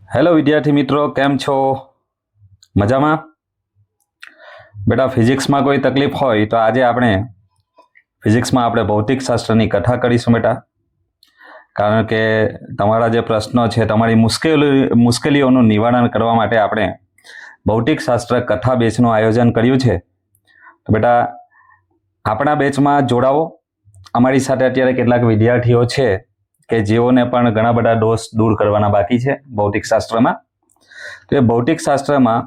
Hello વિદ્યાર્થી મિત્રો, કેમ છો? મજામાં? બેટા, ફિઝિક્સમાં કોઈ તકલીફ હોય તો આજે આપણે ફિઝિક્સમાં ભૌતિકશાસ્ત્રની કથા કરીશું બેટા. કારણ કે તમારા જે પ્રશ્નો છે, તમારી મુશ્કેલીઓનું નિવારણ કરવા માટે આપણે ભૌતિકશાસ્ત્ર કથા બેચનું આયોજન કર્યું છે. તો બેટા, આપણા બેચમાં જોડાવો. અમારી સાથે અત્યારે કેટલાક વિદ્યાર્થીઓ છે કે જેઓને પણ ઘણા બધા દોષ દૂર કરવાના બાકી છે ભૌતિકશાસ્ત્રમાં. તો એ ભૌતિકશાસ્ત્રમાં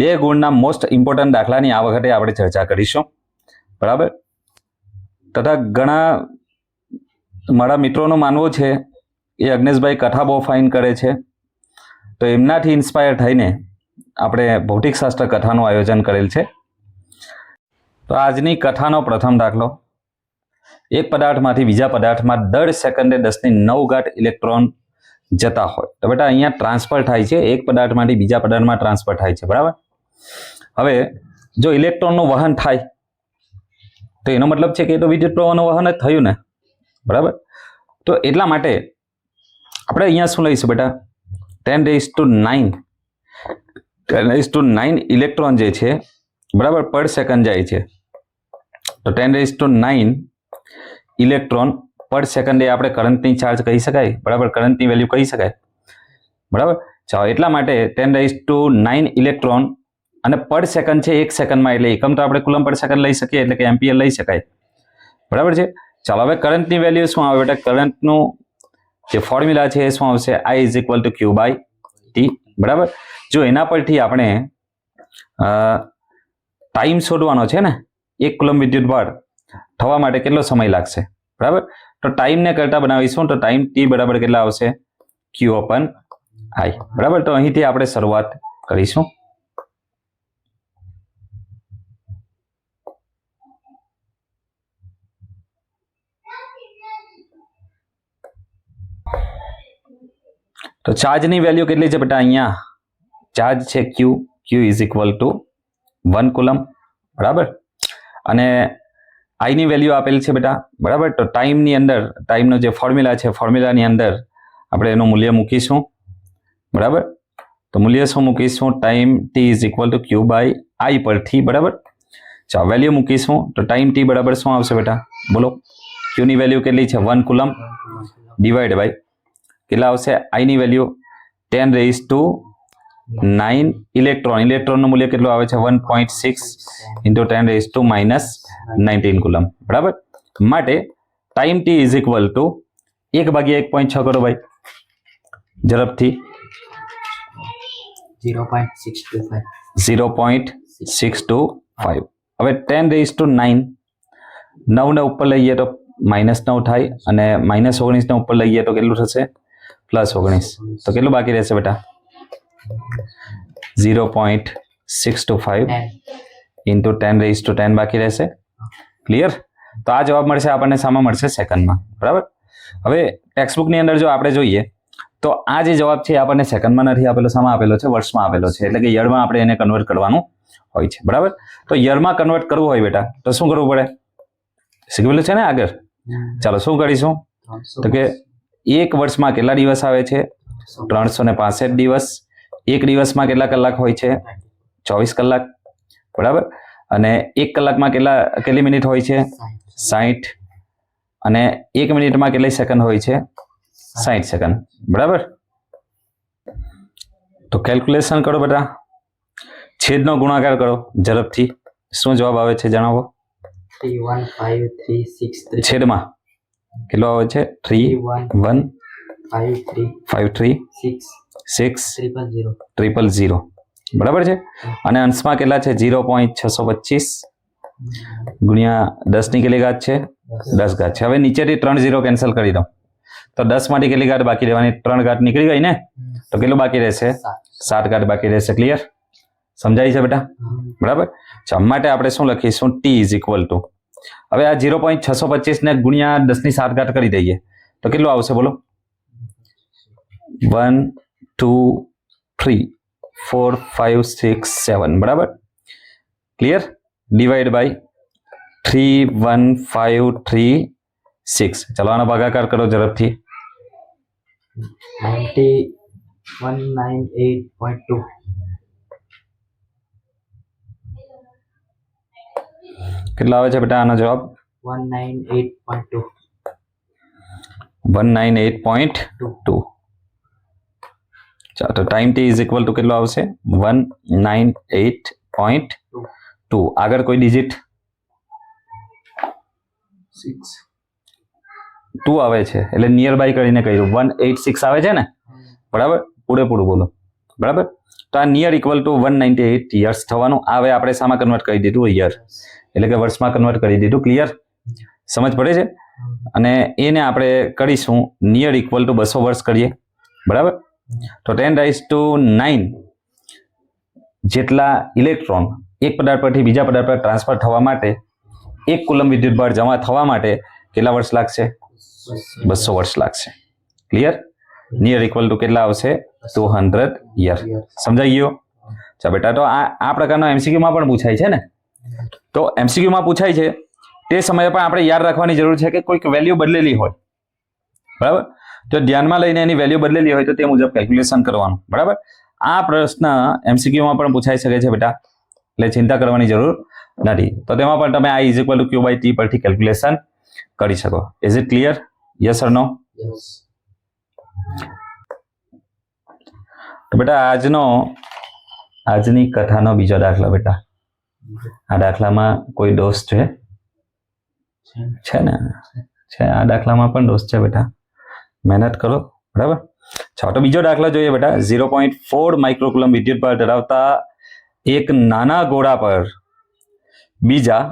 2 ગુણના મોસ્ટ ઇમ્પોર્ટન્ટ દાખલાની આ વખતે આપણે ચર્ચા કરીશું, બરાબર. તથા ઘણા મારા મિત્રોનું માનવું છે એ અગ્નેશભાઈ કથા બહુ ફાઇન કરે છે, તો એમનાથી ઇન્સ્પાયર થઈને આપણે ભૌતિકશાસ્ત્ર કથાનું આયોજન કરેલ છે. તો આજની કથાનો પ્રથમ દાખલો: એક પદાર્થમાંથી બીજા પદાર્થમાં દર સેકન્ડે 10⁹ ઇલેક્ટ્રોન જતા હોય. તો બેટા, અહીંયા ટ્રાન્સફર થાય છે, એક પદાર્થમાંથી બીજા પદાર્થમાં ટ્રાન્સફર થાય છે, બરાબર. હવે જો ઇલેક્ટ્રોનનું વહન થાય તો એનો મતલબ છે કે એ તો વિદ્યુત પ્રવાહનું વહન જ થયું ને, બરાબર. તો એટલા માટે આપણે અહીંયા શું લઈશું બેટા? 10⁹ ઇલેક્ટ્રોન જે છે, બરાબર, પર સેકન્ડ જાય છે. તો 10⁹ ઇલેક્ટ્રોન પર સેકન્ડ એ આપણે કરંટની ચાર્જ કહી શકાય, બરાબર, કરંટની વેલ્યુ કહી શકાય, બરાબર. ચાલો, એટલા માટે 10⁹ ઇલેક્ટ્રોન અને પર સેકન્ડ છે, એક સેકન્ડમાં, એટલે એકમ તો આપણે કુલમ પર સેકન્ડ લઈ શકીએ, એટલે કે એમ્પિયર લઈ શકાય, બરાબર છે. ચાલો, હવે કરંટની વેલ્યુ શું આવે બેટા? કરંટનું જે ફોર્મ્યુલા છે એ શું આવશે? I = Q/T, બરાબર. જો એના પરથી આપણે ટાઈમ શોધવાનો છે ને, 1 કુલમ વિદ્યુત બળ થવા માટે કેટલો સમય લાગશે, બરાબર. તો ટાઈમને કરતા બનાવીશું, તો ટાઈમ T બરાબર કેટલા આવશે? Q/I, બરાબર. તો અહીંથી આપણે શરૂઆત કરીશું. તો ચાર્જની વેલ્યુ કેટલી છે બેટા? અહીંયા ચાર્જ છે Q = 1 કુલમ, બરાબર. અને I ની વેલ્યુ આપેલ છે બેટા, બરાબર. તો ટાઈમની અંદર, ટાઈમનો જે ફોર્મ્યુલા છે, ફોર્મ્યુલાની અંદર આપણે એનું મૂલ્ય મૂકીશું, બરાબર. તો મૂલ્ય શું મૂકીશું? ટાઈમ T = Q/I પરથી, બરાબર. ચાલો, વેલ્યુ મૂકીશું. તો ટાઈમ T બરાબર શું આવશે બેટા? બોલો. Q ની વેલ્યુ કેટલી છે? 1 કુલમ ડિવાઈડ બાય કેટલા આવશે? I ની વેલ્યુ 10⁹ ઇલેક્ટ્રોન. ઇલેક્ટ્રોનનું મૂલ્ય કેટલું આવે છે? 1.6 × 10⁻19 કુલમ, બરાબર. માટે ટાઈમ T = 1/1.6 કરો ભાઈ, ઝડપથી. 0.625. હવે 10⁹ 9 ને ઉપર લઈએ તો -9 થાય, અને -19 ને ઉપર લઈએ તો કેટલું થશે? +19. તો કેટલું બાકી રહેશે બેટા? 0.625 × 10⁻10 બાકી રહેશે. ક્લિયર? તો આ જવાબ મળશે આપણને, શામાં મળશે? સેકન્ડમાં, બરાબર. હવે ટેક્સ્ટબુકની અંદર જો આપણે જોઈએ તો આ જે જવાબ છે આપણને સેકન્ડમાં નથી આપેલો, શામાં આપેલો છે? વર્ષમાં આપેલો છે, એટલે કે યરમાં આપણે એને કન્વર્ટ કરવાનું હોય છે, બરાબર. તો યરમાં કન્વર્ટ કરવું હોય બેટા તો શું કરવું પડે? શીખવેલું છે ને આગળ. ચાલો, શું કરીશું? તો કે એક વર્ષમાં કેટલા દિવસ આવે છે? 365 દિવસ. એક દિવસમાં કેટલા કલાક હોય છે? 24 કલાક, બરાબર. અને 1 કલાકમાં કેટલી મિનિટ હોય છે? 60. અને 1 મિનિટમાં કેટલી સેકન્ડ હોય છે? 60 સેકન્ડ, બરાબર. તો કેલ્ક્યુલેશન કરો બેટા, છેદનો ગુણાકાર કરો ઝડપથી. શું જવાબ આવે છે જણાવો? 31536 છેદમાં કેટલો આવે છે? 31536 બરાબર છે. અને અંશમાં કેટલા છે? 0.625 ગુણ્યા 10 ની કેટલી ઘાત છે? 10 ઘાત છે. હવે નીચેથી 3 0 કેન્સલ કરી દો, તો 10 માંથી કેટલી ઘાત બાકી રહેવાની? 3 ઘાત નીકળી ગઈ ને, તો કેટલું બાકી રહેશે? 7 ઘાત બાકી રહેશે. ક્લિયર? સમજાય છે બેટા? બરાબર. માટે આપણે શું લખીશું? T = હવે આ 0.625 ને ગુણ્યા 10 ની 7 ઘાત કરી દઈએ તો કેટલું આવશે બોલો? 1 2 3 4 5 6 7, બરાબર. ક્લિયર? Divide by 31536. ચલો, આનો ભાગાકાર કરો ઝડપથી. 90 198.2. કેટલા આવે છે બેટા આનો જવાબ? 198.2. 198.2. ચાલો તો time T is equal two કેટલો આવશે? 198.2. આગળ કોઈ ડિજિટ 6. 2 આવે છે એટલે નિયર બાય કરીને કહ્યું 186 આવે છે ને, બરાબર? પૂરેપૂરું બોલો, બરાબર? તો આ નિયર ઇક્વલ ટુ 198 યર્સ થવાનું. આવે આપણે શામાં કન્વર્ટ કરી દીધું? યર, એટલે કે વર્ષમાં કન્વર્ટ કરી દીધું. ક્લિયર? સમજ પડે છે? અને એને આપણે કરીશું નિયર ઇક્વલ ટુ 200 વર્ષ કરીએ, બરાબર? તો 10⁹9 જેટલા ઇલેક્ટ્રોન એક પદાર્થ પરથી બીજા પદાર્થ પર ટ્રાન્સફર થવા માટે, 1 કુલમ વિદ્યુતભાર જમા થવા માટે કેટલા વર્ષ લાગશે? 200 વર્ષ લાગશે. ક્લિયર? નિયર ઇક્વલ ટુ કેટલા આવશે? 200 યર. સમજાઈ ગયો? ચાલો બેટા, તો આ પ્રકારનો એમસીક્યુમાં પણ પૂછાય છે ને. તો એમસીક્યુમાં પૂછાય છે તે સમયે પણ આપણે યાદ રાખવાની જરૂર છે કે કોઈક વેલ્યુ બદલેલી હોય, બરાબર? તો ધ્યાનમાં લઈને એની વેલ્યુ બદલેલી હોય તો તે મુજબ કેલ્ક્યુલેશન કરવાનું, બરાબર? આ પ્રશ્ન એમસીક્યુમાં પણ પૂછાઈ શકે છે બેટા, એટલે ચિંતા કરવાની જરૂર નથી. તો તેમાં પણ તમે I = Q/T પરથી કેલ્ક્યુલેશન કરી શકો. Is it clear? Yes or no? Yes. તો બેટા આજની કથાનો બીજો દાખલો બેટા. આ દાખલામાં કોઈ દોષ છે? છે ને? છે. આ દાખલામાં પણ દોષ છે બેટા, મહેનત કરો, બરાબર? ચાલો તો બીજો દાખલો જોઈએ બેટા. 0.4 માઇક્રોકુલમ વિદ્યુતભાર ધરાવતા એક નાના ગોળા પર બીજા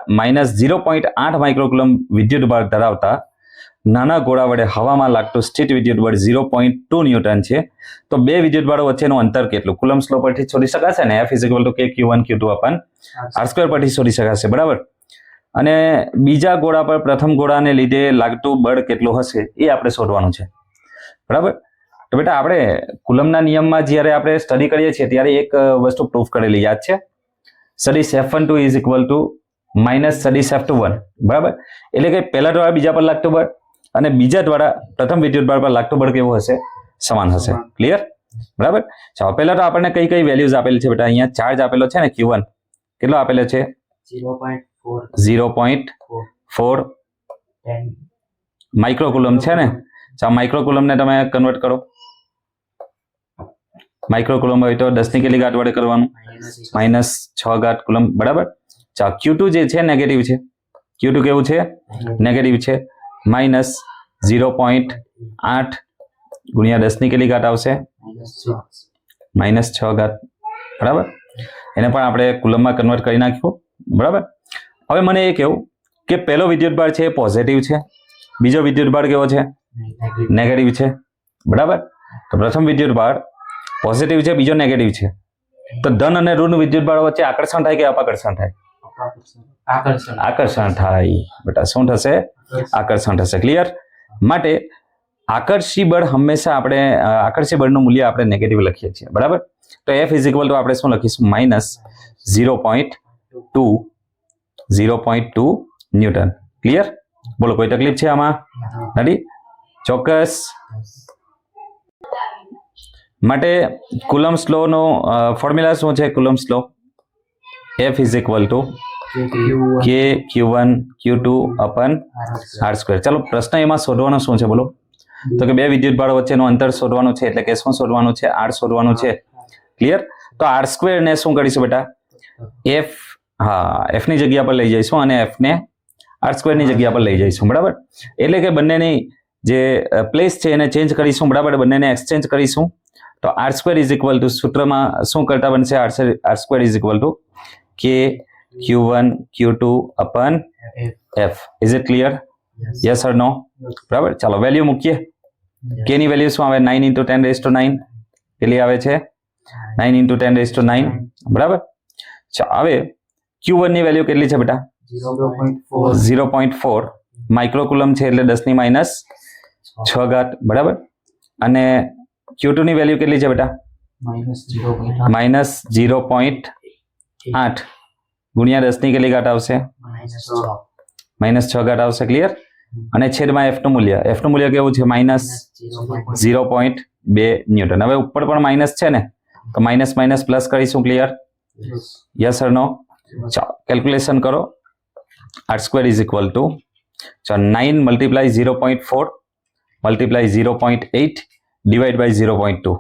-0.8 માઇક્રોકુલમ વિદ્યુતભાર ધરાવતા નાના ગોળા વડે હવામાં લાગતું સ્થિત વિદ્યુતબળ 0.2 ન્યૂટન છે. તો બે વિદ્યુતબળો વચ્ચેનું અંતર કેટલું? કુલમ્સ લો પરથી શોધી શકાશે ને. F = K Q1 Q2 upon R² પરથી શોધી શકાશે, બરાબર? અને બીજા ગોળા પર પ્રથમ ગોળાને લીધે લાગતું બળ કેટલું હશે એ આપણે શોધવાનું છે, બરાબર? તો બેટા આપણે કુલમના નિયમમાં જ્યારે આપણે સ્ટડી કરીએ છીએ ત્યારે એક વસ્તુ પ્રૂફ કરેલી યાદ છે. સદિશ F12 - સદિશ F21, બરાબર? એટલે કે પહેલા દ્વારા બીજા પર લાગતું બળ અને બીજા દ્વારા પ્રથમ વિદ્યુતભાર પર લાગતું બળ કેવું હશે? સમાન હશે. ક્લિયર? બરાબર? ચાલો પહેલા તો આપણને કઈ કઈ વેલ્યુઝ આપેલી છે બેટા? અહીંયા ચાર્જ આપેલો છે ને Q1, કેટલો આપેલો છે? 0.4 માઇક્રોકુલમ છે ને. ચાલો માઇક્રોકુલમને તમે કન્વર્ટ કરો. માઇક્રોકુલમ હોય તો 10 ની કેટલી ઘાત વડે કરવાનું? -6 કુલમ, બરાબર? ચાલો Q2 જે છે નેગેટિવ છે. Q2 કેવું છે? નેગેટિવ છે. -0.8 ગુણ્યા 10 ની કેટલી ઘાત આવશે? -6, બરાબર? એને પણ આપણે કુલમમાં કન્વર્ટ કરી નાખ્યું, બરાબર? હવે મને એ કહેવું કે પહેલો વિદ્યુતભાર છે એ પોઝિટિવ છે, બીજો વિદ્યુતભાર કેવો છે? નેગેટિવ છે, બરાબર? તો પ્રથમ વિદ્યુતભાર પોઝિટિવ છે, બીજો નેગેટિવ છે. તો ધન અને ઋણ વિદ્યુતભાર વચ્ચે આકર્ષણ થાય કે અપાકર્ષણ થાય? આકર્ષણ થાય બેટા. શું થશે? આકર્ષણ થશે. ક્લિયર? માટે આકર્ષી બળ હંમેશા આપણે આકર્ષી બળનું મૂલ્ય આપણે નેગેટિવ લખીએ છીએ, બરાબર? તો F = આપણે શું લખીશું? -0.2 ન્યૂટન. ક્લિયર? બોલો કોઈ તકલીફ છે આમાં? નથી? ચોક્કસ. માટે કુલમ્સ લો નો ફોર્મ્યુલા શું છે? કુલમ્સ લો F = K Q1 Q2 upon R². ચાલો પ્રશ્ન એમાં શોધવાનો શું છે બોલો? તો કે બે વિદ્યુતભારો વચ્ચેનું અંતર શોધવાનું છે, એટલે કે શું શોધવાનું છે? R શોધવાનું છે. ક્લિયર? તો R² ને શું કરીશું બેટા? F ની જગ્યા પર લઈ જઈશું અને F ને R² ની જગ્યા પર લઈ જઈશું, બરાબર? એટલે કે બંનેની જે પ્લેસ છે એને ચેન્જ કરીશું, બરાબર? બંનેને એક્સચેન્જ કરીશું. તો R² = સૂત્રમાં શું કરતા બનશે? R² = K Q1 Q2 upon F. Is it clear? Yes or no? બરાબર? ચાલો વેલ્યુ મૂકીએ. K ની વેલ્યુ શું આવે? 9 × 10⁹9 કેટલી આવે છે? 9 × 10⁹9, બરાબર? ચાલો હવે Q1 ની વેલ્યુ કેટલી છે બેટા? 0.4 માઇક્રોકુલમ છે એટલે 10 ની -6, બરાબર? અને Q2 ની વેલ્યુ કેટલી છે બેટા? -0.8 ગુણ્યા 10 ની કેટલી ઘાત આવશે? -6 આવશે. ક્લિયર? અને છેદમાં એફ નું મૂલ્ય કેવું છે માઇનસ -0.2 0.2 ન્યૂટન. હવે ઉપર પણ માઇનસ છે ને તો માઇનસ માઇનસ પ્લસ કરીશું. ક્લિયર? Yes or no? ચાલો કેલ્ક્યુલેશન કરો. r² is equal to 9 multiply 0.4 multiply 0.8 divide by 0.2.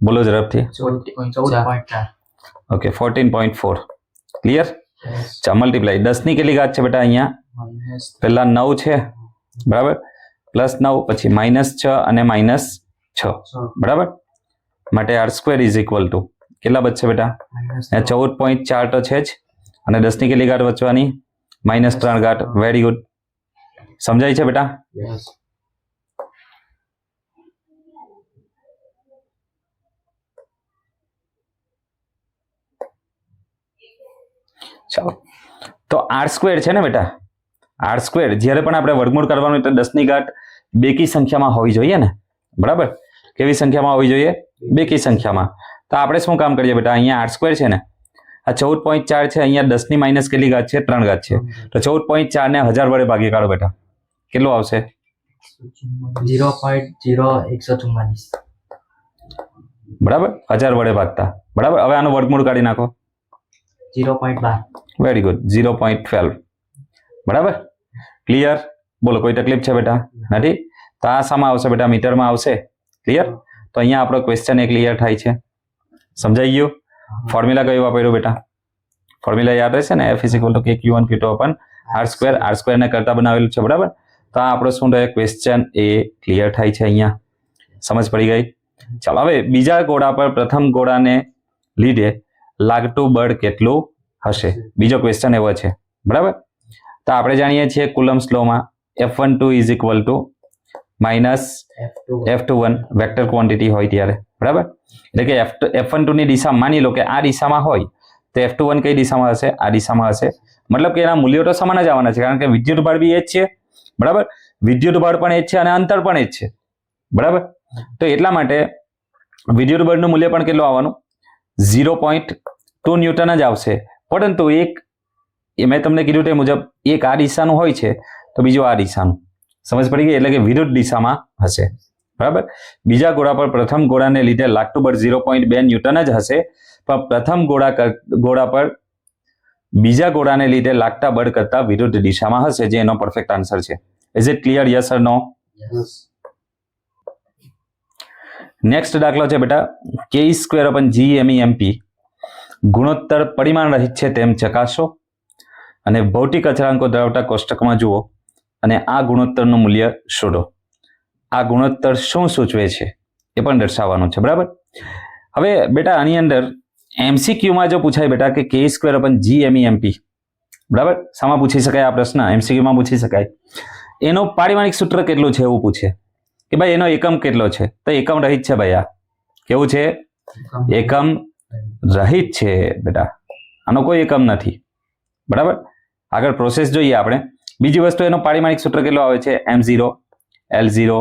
બોલો ઝડપથી. 14.4 ઓકે 14.4. ક્લિયર? ચાલો મલ્ટીપ્લાય 10 ની કેટલી ઘાત છે બેટા? અહીંયા પહેલા 9 છે બરાબર, પ્લસ 9 પછી -6 અને -6 બરાબર. માટે r² ઇઝ ઇક્વલ ટુ કેટલા બચશે બેટા? 14.4 તો છે જ, અને 10 ની કેટલી ઘાત વચવાની? -3 ઘાત. Very good. સમજાય છે બેટા? Yes. ચાલો તો r² છે ને બેટા, r² જ્યારે પણ આપણે વર્ગમૂળ કરવાનું એટલે 10 ની ઘાત બેકી સંખ્યામાં હોવી જોઈએ ને, બરાબર? કેવી સંખ્યામાં હોવી જોઈએ? બેકી સંખ્યામાં. તો આપણે શું કામ કરીએ બેટા? અહીંયા r² છે ને, આ 14.4 છે, અહીંયા 10 ની માઇનસ કેટલી ઘાત છે? 3 ઘાત છે. તો 14.4 ને 1000 વડે ભાગી કાઢો બેટા, કેટલું આવશે? 0.0144 બરાબર, 1000 વડે ભાગતા. બરાબર, હવે આનું વર્ગમૂળ કાઢી નાખો. 0.12 વેરી ગુડ, 0.12. બરાબર, ક્લિયર? બોલો કોઈ તકલીફ છે બેટા? નથી? તો આ શામાં આવશે બેટા? મીટરમાં આવશે. ક્લિયર? તો અહીંયા આપણો ક્વેશ્ચન એ ક્લિયર થાય છે. સમજાઈ ગયું? ફોર્મ્યુલા કયું વાપર્યું બેટા? ફોર્મ્યુલા યાદ રહેશે ને? F = KQ1 Q2 / r². r² ને કરતા બનાવેલું છે બરાબર. તો આ આપણો શું રહે? ક્વેશ્ચન એ ક્લિયર થાય છે. અહીંયા સમજ પડી ગઈ? ચાલો હવે બીજા ગોળા પર પ્રથમ ગોળાને લીધે લાગતું બળ કેટલું હશે? બીજો ક્વેશ્ચન એવો છે બરાબર. તો આપણે જાણીએ છીએ કુલમ્બ્સ લોમાં F12 is equal two minus F21 vector quantity હોય ત્યારે બરાબર. એટલે કે F12 ની દિશા માની લો કે આ દિશામાં હોય તો F21 કઈ દિશામાં હશે? આ દિશામાં હશે. મતલબ કે એના મૂલ્યો તો સમાન જ આવવાના છે, કારણ કે વિદ્યુત બળ બી એ જ છે બરાબર. વિદ્યુત બળ પણ એ જ છે અને અંતર પણ એ જ છે બરાબર. તો એટલા માટે વિદ્યુત બળનું મૂલ્ય પણ કેટલું આવવાનું? 0.2 ન્યૂટન જ આવશે. પરંતુ એક મેં તમને કીધું તે મુજબ એક આ દિશાનું હોય છે તો બીજું આ દિશાનું. સમજ પડી ગઈ? એટલે કે વિરુદ્ધ દિશામાં હશે બરાબર. બીજા ગોળા પર પ્રથમ ગોળાને લીધે લાગતું બળ 0.2 ન્યૂટન જ હશે, પણ પ્રથમ ગોળા પર બીજા ગોળાને લીધે લાગતા બળ કરતા વિરુદ્ધ દિશામાં હશે, જે એનો પરફેક્ટ આન્સર છે. Is it clear? Yes or no? Yes. Next દાખલો છે બેટા, K² / GMEMP ગુણોત્તર પરિમાણ રહિત છે તેમ ચકાસો અને ભૌતિક અચળાંકો ધરાવતા કોષ્ટકમાં જુઓ અને આ ગુણોત્તરનું મૂલ્ય શોધો. આ ગુણોત્તર શું સૂચવે છે એ પણ દર્શાવવાનું છે બરાબર. હવે બેટા આની અંદર MCQમાં જો પૂછાય બેટા કે K² / GMEMP બરાબર, શામાં પૂછી શકાય આ પ્રશ્ન? MCQમાં પૂછી શકાય. એનો પારિમાણિક સૂત્ર કેટલું છે એવું પૂછે કે ભાઈ એનો એકમ કેટલો છે? તો એકમ રહિત છે ભાઈ. આ કેવું છે? એકમ રહિત છે બેટા, આનો કોઈ એકમ નથી બરાબર. આગળ પ્રોસેસ જોઈએ આપણે. બીજી વસ્તુ એનો પારિમાણિક સૂત્ર કેટલો આવે છે? M0 L0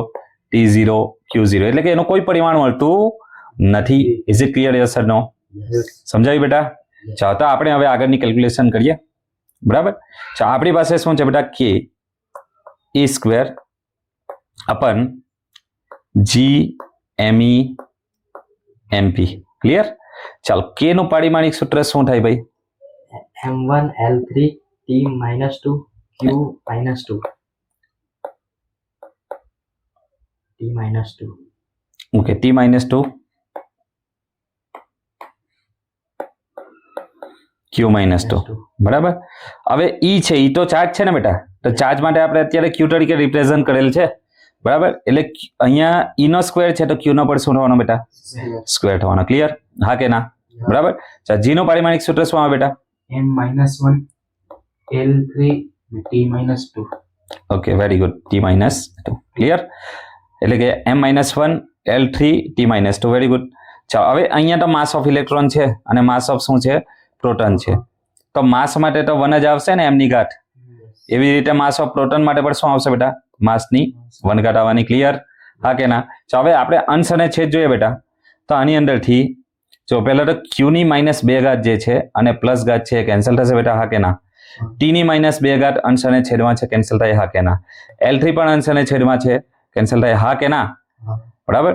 T0 Q0, એટલે કે એનો કોઈ પરિમાણ મળતું નથી. Is it clear? Yes or no? Yes. સમજાયું બેટા? ચાલો તો આપણે હવે આગળની કેલ્ક્યુલેશન કરીએ બરાબર. ચાલો આપણી પાસે શું છે બેટા? K² / GMEMP. ક્લિયર? ચાલો K નું પારિમાણિક સૂત્ર શું થાય ભાઈ? M1 L3 T - 2 Q - 2 T - 2 okay, T - 2 Q - 2 બરાબર. હવે E છે, E તો ચાર્જ છે ને બેટા, તો ચાર્જ માટે આપણે અત્યારે Q તરીકે રિપ્રેઝન્ટ કરેલ છે બરાબર. એટલે અહીંયા E નો સ્ક્વેર છે તો Q નો પણ શું થવાનો બેટા? સ્ક્વેર થવાનો. ક્લિયર? હા કે ના? બરાબર. ચાલો G નું પારિમાણિક સૂત્ર શું આવે બેટા? M - 1 L3 T - 2 okay, very good. T - 2. Clear? એટલે કે M - 1 L3 T - 2. Very good. ચાલો હવે અહીંયા તો માસ ઓફ ઇલેક્ટ્રોન છે અને માસ ઓફ શું છે? પ્રોટોન છે. તો માસ માટે તો 1 જ આવશે ને, m ની ઘાત. એવી રીતે માસ ઓફ પ્રોટોન માટે પણ શું આવશે બેટા? માસની 1 ઘાત આવવાની. ક્લિયર? હા કે ના? ચાલો હવે આપણે અંશ અને છેદ જોઈએ બેટા. તો આની અંદરથી જો પહેલા તો Q ની -2 ઘાત જે છે અને પ્લસ ઘાત છે કેન્સલ થશે બેટા. હા કે ના? ટી ની -2 અંશ અને છેદમાં છે, કેન્સલ થાય હા કે ના. L3 પણ અંશ અને છેદમાં છે, કેન્સલ થાય હા કે ના. હા. બરાબર.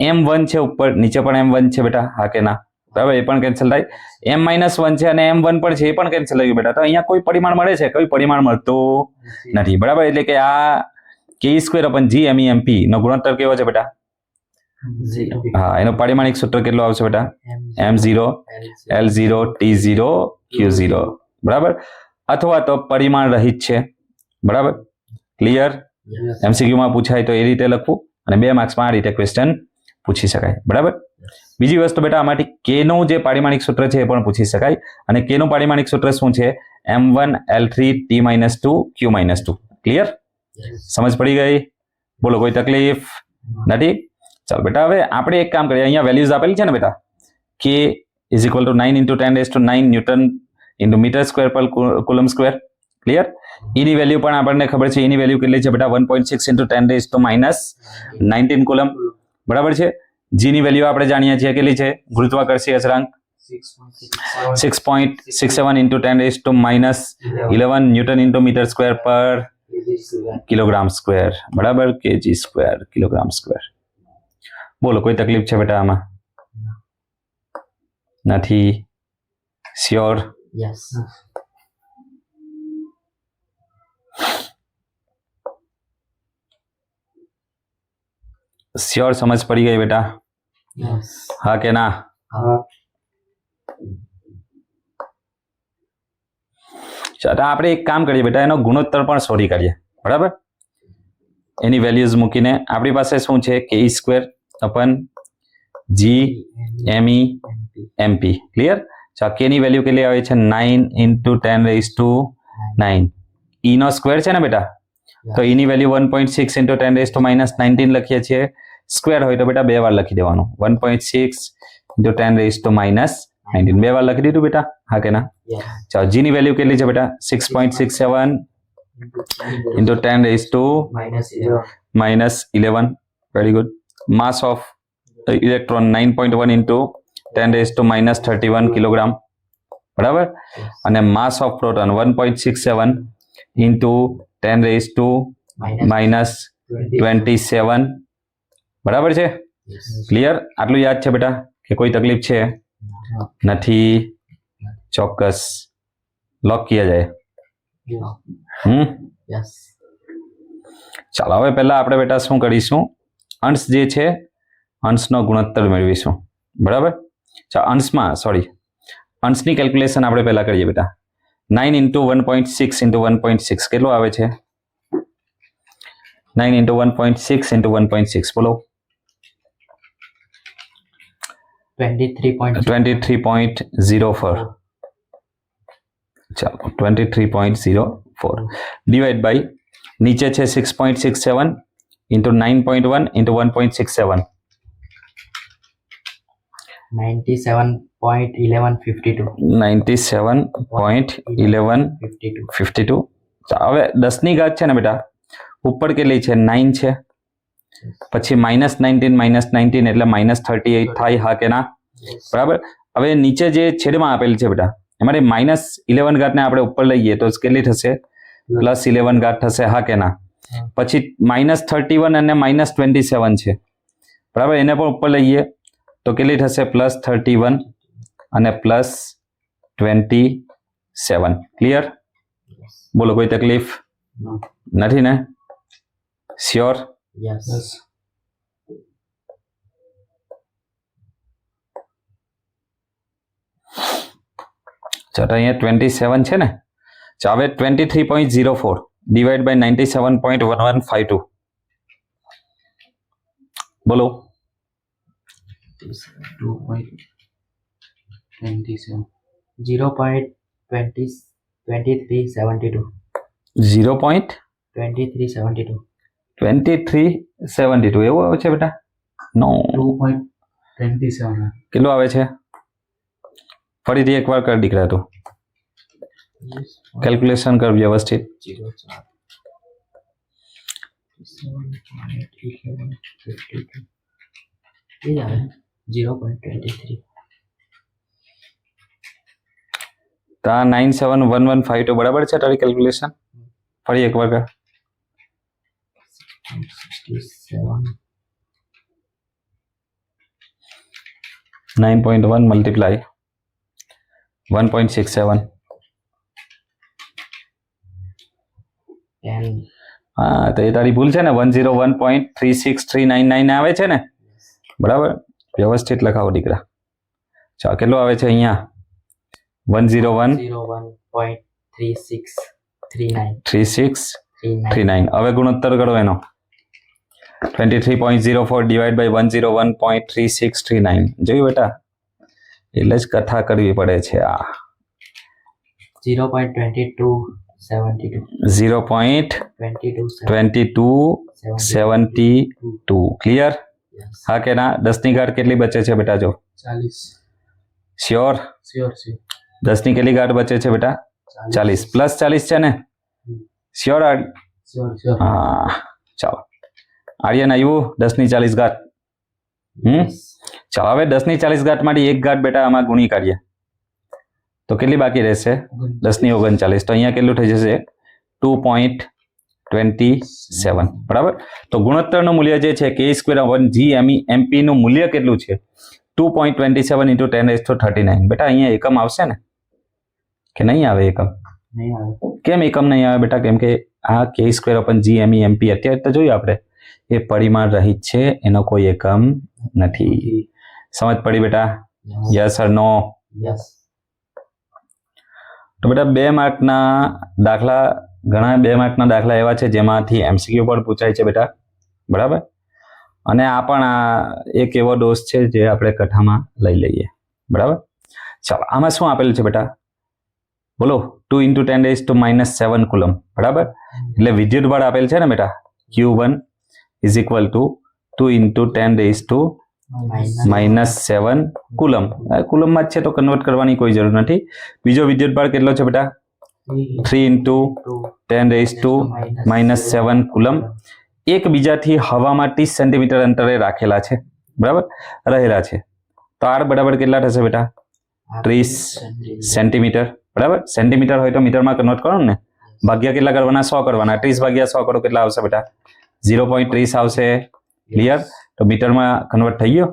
M1 છે ઉપર, નીચે પણ M1 છે બેટા, હા કે ના. બરાબર, એ પણ કેન્સલ થાય. M-1 છે અને M1 પણ છે, એ પણ કેન્સલ થઈ ગયું બેટા. તો અહીંયા કોઈ પરિમાણ મળે છે, કોઈ પરિમાણ મળતું નથી. બરાબર, એટલે કે આ K²/G_MEMP નો ગુણોત્તર કેવો છે બેટા? 0. હા, એનો પારિમાણિક સૂત્ર કેટલો આવશે બેટા? M0 L0 T0 Q0. બરાબર, અથવા તો પરિમાણ રહિત છે. બરાબર, ક્લિયર? Yes. MCQ માં પૂછાય તો એ રીતે લખવું અને 2 માર્ક્સમાં આ રીતે ક્વેશ્ચન પૂછી શકાય. બરાબર. બીજી વસ્તુ બેટા, આમાંથી K નું જે પારિમાણિક સૂત્ર છે એ પણ પૂછી શકાય. અને K નું પારિમાણિક સૂત્ર શું છે? M1 L3 T-2 Q-2. Clear? Yes. સમજ પડી ગઈ? બોલો, કોઈ તકલીફ નથી? ચાલો બેટા, હવે આપણે એક કામ કરીએ. અહીંયા વેલ્યુઝ આપેલી છે ને બેટા, K = 9 × 10⁹ ન્યૂટન × મીટર સ્ક્વેર પર કુલમ સ્ક્વેર. ક્લિયર? એની વેલ્યુ પણ આપણને ખબર છે. એની વેલ્યુ કેટલી છે બેટા? 1.6 × 10⁻19 કુલમ. બરાબર છે. જી ની વેલ્યુ આપણે જાણીએ છીએ, કેટલી છે? ગુરુત્વાકર્ષીય અચળાંક 6.67 × 10⁻11 ન્યૂટન × મીટર સ્ક્વેર પર કિલોગ્રામ સ્ક્વેર. બરાબર, kg², કિલોગ્રામ સ્ક્વેર. બોલો, કોઈ તકલીફ છે બેટા આમાં? નથી? શ્યોર? Yes. શ્યોર? સમજ પડી ગઈ બેટા? Yes. હા કે ના? હા. ચાલો, આપણે એક કામ કરીએ બેટા, એનો ગુણોત્તર પણ શોધી કાઢીએ. બરાબર, એની વેલ્યુઝ મૂકીને આપણી પાસે શું છે? K²/G_MEMP. ક્લિયર? ચાલો, K ની વેલ્યુ કેટલી આવે છે? 9 × 10⁹ E નો સ્ક્વેર છે ને બેટા, તો E ની વેલ્યુ 1.6 × 10⁻19 લખીએ છીએ. સ્ક્વેર હોય તો બેટા 2 વાર લખી દેવાનું. 1.6 × 10⁻19 2 વાર લખી દીધું બેટા, હા કે ના? Yes. ચાલો, G ની વેલ્યુ કેટલી છે બેટા? 6.67 × 10⁻11. Very good. Mass of electron 9.1 × 10⁻31 kilogram. બરાબર, અને માસ ઓફ પ્રોટોન 1.67 × 10⁻27. બરાબર છે? ક્લિયર? આટલું યાદ છે બેટા કે કોઈ તકલીફ છે? નથી? ચોક્કસ લોક કિયા જાય. Yes. ચાલો, હવે પહેલા આપણે બેટા શું કરીશું? અંશ જે છે, અંશનો ગુણોત્તર મેળવીશું. બરાબર, ચાલો, અંશની કેલ્ક્યુલેશન આપણે પહેલા કરીએ બેટા. 9 × 1.6 × 1.6 કેટલું આવે છે? 9 × 1.6 × 1.6 બોલો. 23.04. ચાલો, 23.04 ડિવાઈડ બાય નીચે છે 6.67 × 9.1 × 1.67. 97.1152. 97.1152. હવે 10 ની ઘાત છે ને બેટા, ઉપર કેટલી છે? 9 છે. પછી -19 એટલે -38 થાય, હા કે ના? બરાબર. હવે નીચે જે છેદમાં આપેલ છે બેટા, એમાંથી -11 ઘાતને આપણે ઉપર લઈએ તો કેટલી થશે? +11 ઘાત થશે, હા કે ના? પછી -31 અને -27 છે. બરાબર, એને પણ ઉપર લઈએ તો કેટલી થશે? +31 અને +27. ક્લિયર? બોલો, કોઈ તકલીફ નથી ને? શ્યોર? Yes. ચાલો, અહીંયા 27 છે ને. ચાલો, હવે 23.04 ડિવાઈડ બાય 97.1152. બોલો. 2.27. 0.2372. 2372. 0.2372 એવું આવે છે બેટા? નો. 2.27. કેટલું આવે છે? ફરીથી એકવાર કર દીકરા, તું કેલ્ક્યુલેશન કર વ્યવસ્થિત. 0.23. તો આ 971152 બરાબર છે તારી કેલ્ક્યુલેશન? ફરી એકવાર કર. 67 9.1 મલ્ટીપ્લાય 1.67. 10 હા તો એ તારી ભૂલ છે ને. 101.36399 આવે છે ને, બરાબર? વ્યવસ્થિત લખાવો દીકરા. ચાલો કેટલું આવે છે અહીંયા? 101.3639 3639. હવે ગુણોત્તર કરો એનો. 23.04 ડિવાઈડ બાય 101.3639. જોયું બેટા? એટલે જ કથા કરવી પડે છે આ. 0.2272 0.2272. ક્લિયર? Yes. હા કે ના? 10 ની ઘાત કેટલી બચે છે બેટા? જો 40 શ્યોર? sure 10 ની કેટલી ઘાત બચે છે બેટા? 40 પ્લસ 40 છે ને? શ્યોર? sure હા ચાલો. આર્યન આવ્યું 10 ની 40 ઘાત. ચાલો હવે 10 ની 40 ઘાત માંથી એક ઘાત બેટા આમાં ગુણી કાઢીએ તો કેટલી બાકી રહેશે? 10 ની 39. તો અહીંયા કેટલું થઈ જશે? 2.27. બરાબર? તો ગુણોત્તરનું મૂલ્ય જે છે K²/G નું મૂલ્ય કેટલું છે? 2.27 × 10⁻39. બેટા અહીંયા એકમ આવશે ને કે નહીં આવે એકમ? નહીં આવે. કેમ એકમ નહીં આવે બેટા? કેમ કે આ K²/G અત્યારે તો જોયું આપણે એ પરિમાણ રહિત છે, એનો કોઈ એકમ નથી. સમજ પડી બેટા? Yes or no? Yes. તો બેટા 2 માર્કના દાખલા, ઘણા 2 માર્કના દાખલા એવા છે જેમાંથી MCQ પણ પૂછાય છે બેટા, બરાબર? અને આ પણ આ એક એવો દોષ છે જે આપણે કથામાં લઈ લઈએ, બરાબર? ચાલો આમાં શું આપેલું છે બેટા? બોલો. 2 × 10⁻⁻7 કુલમ, બરાબર? એટલે વિદ્યુત બળ આપેલ છે ને બેટા? Q1 = 2 × 10⁻⁻7 coulomb. કુલમમાં જ છે તો કન્વર્ટ કરવાની કોઈ જરૂર નથી. બીજો વિદ્યુત બળ કેટલો છે બેટા? 3 × 10⁻⁻7 કુલમ. એકબીજાથી હવામાં 30 સેન્ટીમીટર અંતરે રાખેલા છે, બરાબર? રહેલા છે. તો R બરાબર કેટલા થશે બેટા? 30 સેન્ટીમીટર, બરાબર? સેન્ટીમીટર હોય તો મીટરમાં કન્વર્ટ કરો ને. ભાગ્યા કેટલા કરવાના? 100 કરવાના. 30 ભાગ્યા 100 કરો કેટલા આવશે બેટા? 0.30 આવશે. ક્લિયર? તો મીટરમાં કન્વર્ટ થઈ ગયો,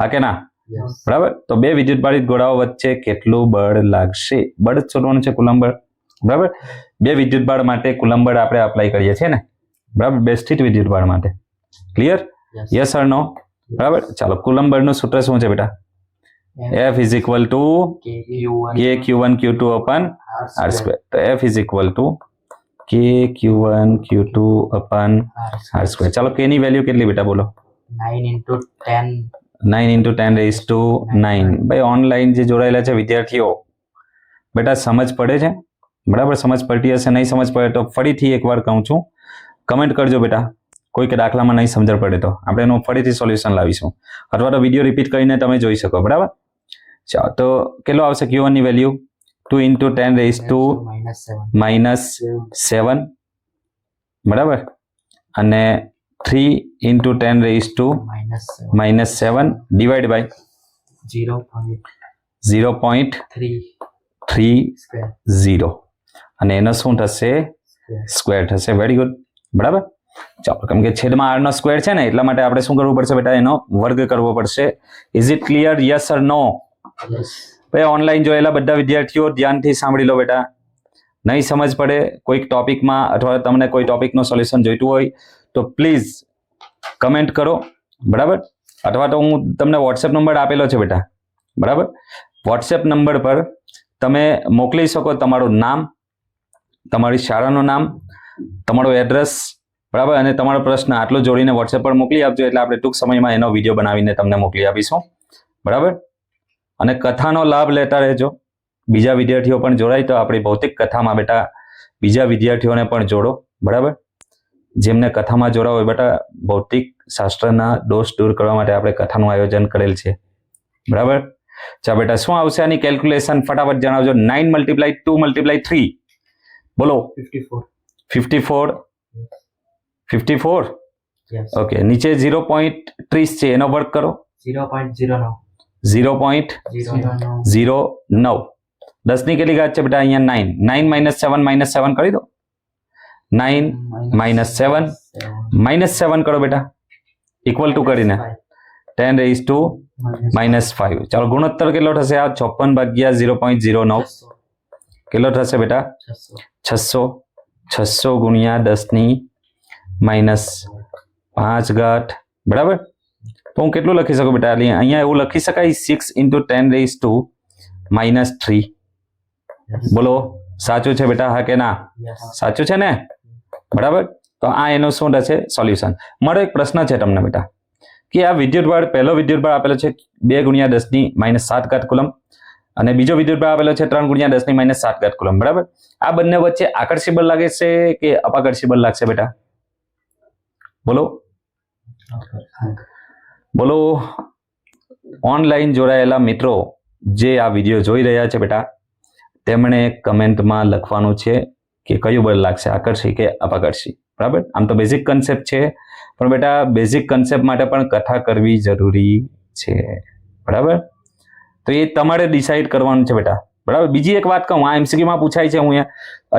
હા કે ના? Yes. બરાબર? તો બે વિદ્યુત ભારિત ગોળાઓ વચ્ચે કેટલું બળ લાગશે? બળ જ શોધવાનું છે, કુલમ બળ, બરાબર? બે વિદ્યુત બળ માટે કુલમ બળ આપણે અપ્લાય કરીએ છીએ ને, બરાબર? બે સ્થિત વિદ્યુત બળ માટે. ક્લિયર? Yes. યસ ઓર નો? બરાબર? ચાલો કુલમ બળનું સૂત્ર શું છે બેટા? F = K1 KQ1 Q2/R². તો F = KQ1 Q2/R². ચાલો K ની વેલ્યુ કેટલી બેટા? બોલો. 9 × 10 9 × 10⁹9. ભાઈ ઓનલાઈન જે જોડાયેલા છે વિદ્યાર્થીઓ, બેટા સમજ પડે છે? બરાબર? સમજ પડતી હશે. નહીં સમજ પડે તો ફરીથી એકવાર કહું છું, કમેન્ટ કરજો બેટા. કોઈક દાખલામાં નહીં સમજણ પડે તો આપણે એનું ફરીથી સોલ્યુશન લાવીશું, અથવા તો વિડીયો રિપીટ કરીને તમે જોઈ શકો, બરાબર? ચાલો તો કેટલો આવશે Q1 ની વેલ્યુ? 2 × 10⁻⁻7, બરાબર? અને 3 × 10⁻⁻7 ડિવાઈડ બાય 0.30 અને એનો શું થશે? સ્ક્વેર થશે. વેરી ગુડ, બરાબર? ચાલો કેમ કે છેદમાં r નો સ્ક્વેર છે ને એટલા માટે આપણે શું કરવું પડશે બેટા? એનો વર્ગ કરવો પડશે. Is it clear? Yes or no? Yes. ભાઈ ઓનલાઈન જોયેલા બધા વિદ્યાર્થીઓ ધ્યાનથી સાંભળી લો બેટા. નહીં સમજ પડે કોઈક ટોપિકમાં અથવા તમને કોઈ ટોપિકનું સોલ્યુશન જોઈતું હોય તો પ્લીઝ કમેન્ટ કરો, બરાબર? અથવા તો હું તમને વોટ્સએપ નંબર આપેલો છે બેટા, બરાબર? વોટ્સએપ નંબર પર તમે મોકલી શકો તમારું નામ, તમારી શાળાનું નામ, તમારું એડ્રેસ, બરાબર? અને તમારો પ્રશ્ન આટલો જોડીને વોટ્સએપ પર મોકલી આપજો એટલે આપણે ટૂંક સમયમાં એનો વિડીયો બનાવીને તમને મોકલી આપીશું, બરાબર? અને કથાનો લાભ લેતા રહેજો. બીજા વિદ્યાર્થીઓ પણ જોડાય તો આપણી ભૌતિક કથામાં બેટા બીજા વિદ્યાર્થીઓને પણ જોડો, બરાબર? જેમને કથામાં જોડાવો હોય બેટા, ભૌતિક શાસ્ત્રના દોષ દૂર કરવા માટે આપણે કથાનું આયોજન કરેલ છે, બરાબર? ચા બેટા શું આવશે આની કેલ્ક્યુલેશન? ફટાફટ જણાવજો. 9 × 2 × 3 બોલો. 54. Yes. ઓકે. નીચે 0.30 છે એનો વર્ગ કરો. 0.09 0.09. 10ની કેટલી ઘાત છે બેટા અહીંયા 9 9 - 7 -7 કરી દો 9 - 7 -7 કરો બેટા ઇક્વલ ટુ કરીને 10 raised to -5 ચાલો ગુણોત્તર કેટલો થશે આ 54/0.09 કેટલો થશે બેટા 600 ગુણ્યા 10ની -5 ઘાત બરાબર તો હું કેટલું લખી શકું બેટા અહીંયા એવું લખી શકાય 6 × 10 raised to -3 બોલો સાચું છે બેટા હા કે ના સાચું છે ને બરાબર તો આ એનું શું થશે સોલ્યુશન મારો એક પ્રશ્ન છે તમને બેટા કે આ વિદ્યુતભાર પહેલો વિદ્યુતભાર આપેલો છે 2 × 10ની -7 ઘાત કુલમ અને બીજો વિદ્યુતભાર આપેલો છે 3 × 10ની -7 ઘાત કુલમ બરાબર આ બંને વચ્ચે આકર્ષી બળ લાગે છે કે અપાકર્ષી બળ લાગશે બેટા બોલો બોલો ઓનલાઈન જોડાયેલા મિત્રો જે આ વિડીયો જોઈ રહ્યા છે બેટા તેમણે કમેન્ટમાં લખવાનું છે કે કયું બળ લાગશે આકર્ષી કે અપાકર્ષી બરાબર આમ તો બેઝિક કન્સેપ્ટ છે પણ બેટા બેઝિક કન્સેપ્ટ માટે પણ કથા કરવી જરૂરી છે બરાબર તો એ તમારે ડિસાઈડ કરવાનું છે બેટા બરાબર બીજી એક વાત કહું આ એમસીક્યુમાં પૂછાય છે હું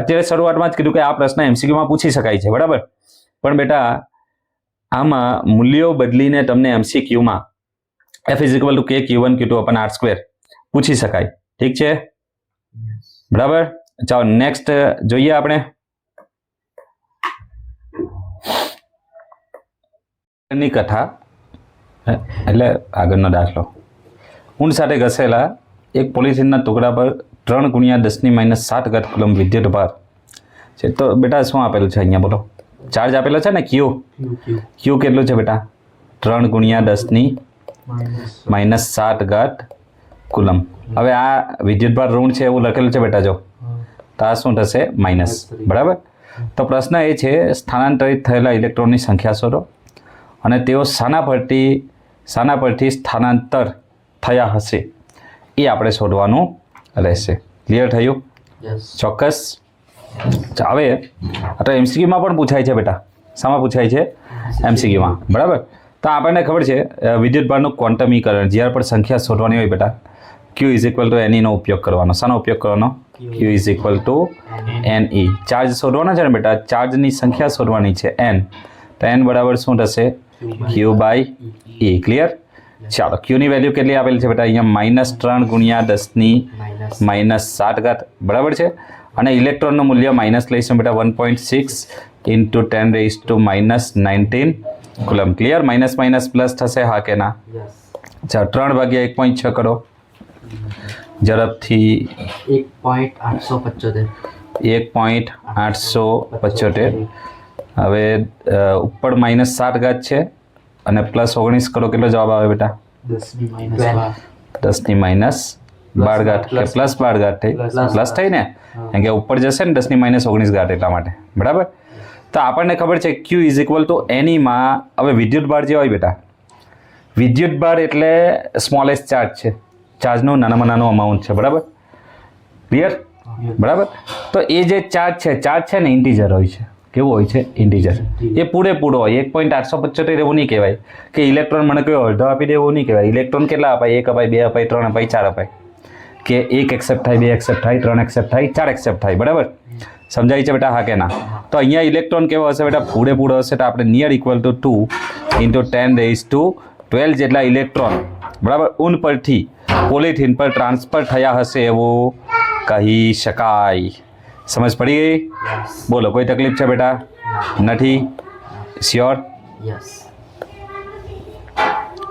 અત્યારે શરૂઆતમાં જ કીધું કે આ પ્રશ્ન એમસીક્યુમાં પૂછી શકાય છે બરાબર પણ બેટા આમાં મૂલ્યો બદલીને તમને એમસીક્યુમાં f = k q1 q2 / r² પૂછી શકાય ઠીક છે બરાબર ચાલો નેક્સ્ટ જોઈએ આપણે ની કથા એટલે આગળનો દાખલો ઊંટ સાથે ઘસેલા એક પોલિથીનના ટુકડા પર 3 × 10ની -7 ઘાત કુલમ વિદ્યુત ભાર છે તો બેટા શું આપેલું છે અહીંયા બોલો ચાર્જ આપેલો છે ને ક્યુ કેટલું છે બેટા 3 × 10ની -7 ઘાત કુલમ હવે આ વિદ્યુતભાર ઋણ છે એવું લખેલું છે બેટા જો તો આ શું થશે માઇનસ બરાબર તો પ્રશ્ન એ છે સ્થાનાંતરિત થયેલા ઇલેક્ટ્રોનની સંખ્યા શોધો અને તેઓ શાના પરથી સ્થાનાંતર થયા હશે એ આપણે શોધવાનું રહેશે ક્લિયર થયું ચોક્કસ હવે આ તો એમસીક્યુમાં પણ પૂછાય છે બેટા શામાં પૂછાય છે એમસીક્યુમાં બરાબર તો આપણને ખબર છે વિદ્યુતભારનું ક્વોન્ટમીકરણ જ્યારે પણ સંખ્યા શોધવાની હોય બેટા Q = NE નો ઉપયોગ કરવાનો શાનો ઉપયોગ કરવાનો Q = NE ચાર્જ શોધવાનો છે ને બેટા ચાર્જની સંખ્યા શોધવાની છે n તો n બરાબર શું થશે Q/E ક્લિયર ચાલો Q ની વેલ્યુ કેટલી આપેલી છે બેટા અહીંયા -3 × 10ની -7 ઘાત બરાબર છે અને ઇલેક્ટ્રોનનું મૂલ્ય માઇનસ લઈશું બેટા 1.6 × 10 raised to -19 coulomb clear minus plus થશે હા કે ના ચાલો 3/1.6 કરો ઝડપથી 1.875 હવે ઉપર -7 ઘાત છે અને +19 કરો કેટલો જવાબ આવે બેટા 10ની -12 ઘાત કે +12 ઘાત થઈ પ્લસ થઈ ને કારણ કે ઉપર જશે ને 10ની -19 ઘાત એટલા માટે બરાબર તો આપણને ખબર છે Q = NE માં હવે વિદ્યુતભાર જે હોય બેટા વિદ્યુતભાર એટલે સ્મોલેસ્ટ ચાર્જ છે ચાર્જનું નાનામાં નાનું અમાઉન્ટ છે બરાબર ક્લિયર બરાબર તો એ જે ચાર્જ છે ને ઇન્ટીજર હોય છે કેવું હોય છે ઇન્ટીજર એ પૂરેપૂરો હોય 1.875 એવું નહીં કહેવાય કે ઇલેક્ટ્રોન મને કયો અડધો આપી દે એવું નહીં કહેવાય ઇલેક્ટ્રોન કેટલા અપાય 1 અપાય 2 અપાય 3 અપાય 4 અપાય કે 1 એક્સેપ્ટ થાય 2 એક્સેપ્ટ થાય 3 એક્સેપ્ટ થાય 4 એક્સેપ્ટ થાય બરાબર સમજાય છે બેટા હા કે ના તો અહીંયા ઇલેક્ટ્રોન કેવો હશે બેટા પૂરેપૂરો હશે તો આપણે near equal to 2 × 10 raised to 12 જેટલા ઇલેક્ટ્રોન બરાબર ઊન પરથી પોલિથીન પર ટ્રાન્સફર થયા હશે એવું કહી શકાય સમજ પડી ગઈ બોલો કોઈ તકલીફ છે બેટા નથી શ્યોર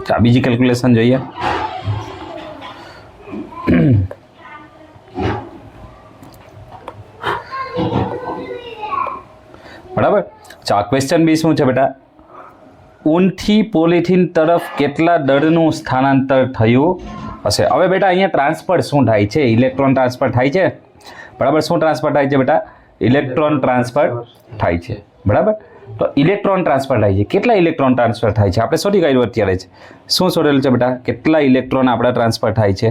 ચાલો બીજી કેલ્ક્યુલેશન જોઈએ બરાબર ચાલો ક્વેશ્ચન બી શું છે બેટા ઊનથી પોલિથીન તરફ કેટલા દળનું સ્થાનાંતર થયું હશે હવે બેટા અહીંયા ટ્રાન્સફર શું થાય છે ઇલેક્ટ્રોન ટ્રાન્સફર થાય છે બરાબર શું ટ્રાન્સફર થાય છે બેટા ઇલેક્ટ્રોન ટ્રાન્સફર થાય છે બરાબર તો ઇલેક્ટ્રોન ટ્રાન્સફર થાય છે કેટલા ઇલેક્ટ્રોન ટ્રાન્સફર થાય છે આપણે શોધી કાઢ્યું અત્યારે જ શું શોધેલું છે બેટા કેટલા ઇલેક્ટ્રોન આપણા ટ્રાન્સફર થાય છે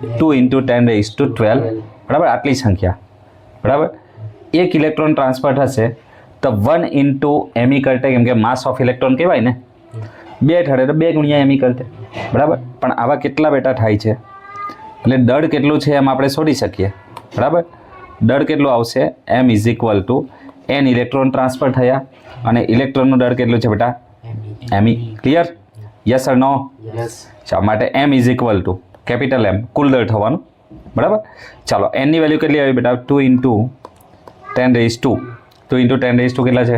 2 × 10 raised to 12 બરાબર આટલી સંખ્યા બરાબર એક ઇલેક્ટ્રોન ટ્રાન્સફર થશે તો 1 × me કરતે કેમ કે માસ ઓફ ઇલેક્ટ્રોન કહેવાય ને 2 થશે તો 2 × me કરતે બરાબર પણ આવા કેટલા બેટા થાય છે એટલે દળ કેટલું છે એમ આપણે શોધી શકીએ બરાબર. દળ કેટલો આવશે? m is equal to n electron transfer થયા અને ઇલેક્ટ્રોનનું દળ કેટલું છે બેટા? me. Clear? Yes or no? Yes. ચાલો માટે m is equal to capital M કુલ દળ થવાનું. બરાબર. ચાલો n ની વેલ્યુ કેટલી આવી બેટા? 2 into 10 raise to 2 into 10 raise to કેટલા છે?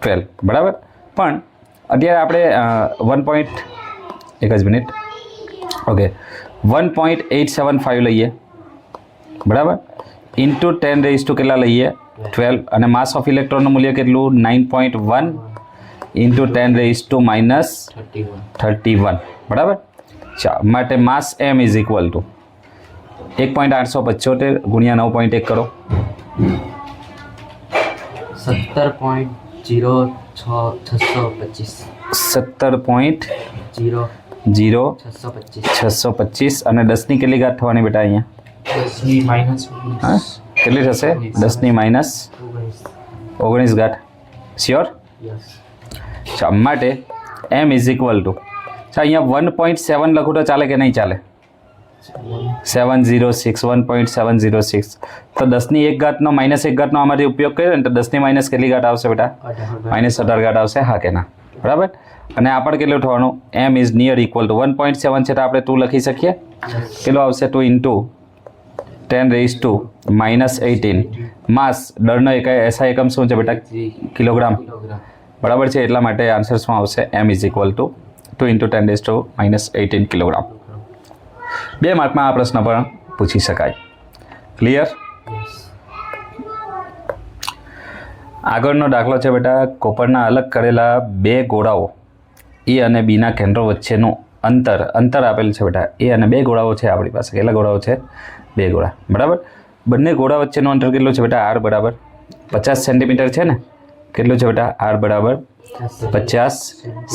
12. બરાબર. પણ અત્યારે આપણે 1. એક જ મિનિટ. ઓકે 1.875 લઈએ. બરાબર. ઇન્ટુ 10 રેઝ ટુ કેટલા લઈએ? 12. અને માસ ઓફ ઇલેક્ટ્રોનનું મૂલ્ય કેટલું? 9.1 ઇન્ટુ 10 રેઝ ટુ માઇનસ 31. બરાબર. ચાલો માટે માસ m ઇઝ ઇક્વલ ટુ 1.875 ગુણ્યા 9.1 કરો. 17.0625. 17.0625 અને 10 ની કેટલી ઘાત થવાની બેટા અહીંયા? 10 હા કેટલી થશે? 10 ની માઇનસ 19 ઘાત. શ્યોર? યસ. ચાલો માટે m ઇઝ ઇક્વલ ટુ અહીંયા 1.7 લખું તો ચાલે કે નહીં ચાલે? 706 1.706 તો 10 ની 1 ઘાતનો માઇનસ 1 ઘાતનો આમાંથી ઉપયોગ કર્યો ને તો 10 ની માઇનસ કેટલી ઘાત આવશે બેટા? માઇનસ 18 ઘાત આવશે. હા કે ના? બરાબર. અને આ પણ કેટલું થવાનું? m is near equal to 1.7 છે તો આપણે 2 લખી શકીએ. કેટલો આવશે? 2 into 10 raise to minus 18. Mass દળનો SI એકમ શું છે બેટા? કિલોગ્રામ. બરાબર છે. એટલા માટે આન્સર્સમાં આવશે m is equal to 2 into 10 raise to minus 18 kilogram. 2 માર્કમાં આ પ્રશ્ન પણ પૂછી શકાય. ક્લિયર? આગળનો દાખલો છે બેટા કોપરના અલગ કરેલા 2 ગોળાઓ એ અને બીના કેન્દ્રો વચ્ચેનું અંતર આપેલ છે બેટા. એ અને 2 ગોળાઓ છે આપણી પાસે. કેટલા ગોળાઓ છે? 2 ગોળા. બરાબર. બંને ગોળા વચ્ચેનું અંતર કેટલું છે બેટા? r બરાબર 50 સેન્ટીમીટર છે ને? કેટલું છે બેટા? r બરાબર 50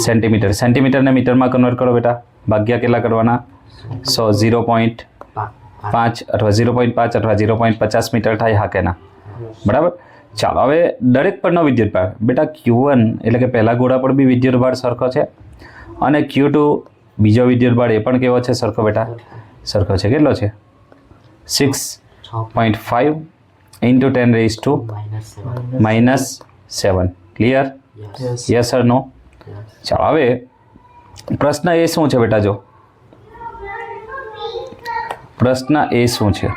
સેન્ટીમીટર. સેન્ટીમીટરને મીટરમાં કન્વર્ટ કરો બેટા. ભાગ્યા કેટલા કરવાના? 0.5 અથવા 0.5 અથવા 0.50 મીટર થાય. હા કે ના? બરાબર. ચાલો હવે દરેક પરનો વિદ્યુતભાર બેટા Q1 એટલે કે પહેલા ગોળા પર બી વિદ્યુતભાર સરખો છે અને Q2 બીજો વિદ્યુતભાર એ પણ કેવો છે? સરખો બેટા? સરખો છે. કેટલો છે? 6.5 into 10 raise to minus 7. Clear? Yes or no? ચાલો હવે પ્રશ્ન એ શું છે બેટા? જો પ્રશ્ન એ શું છે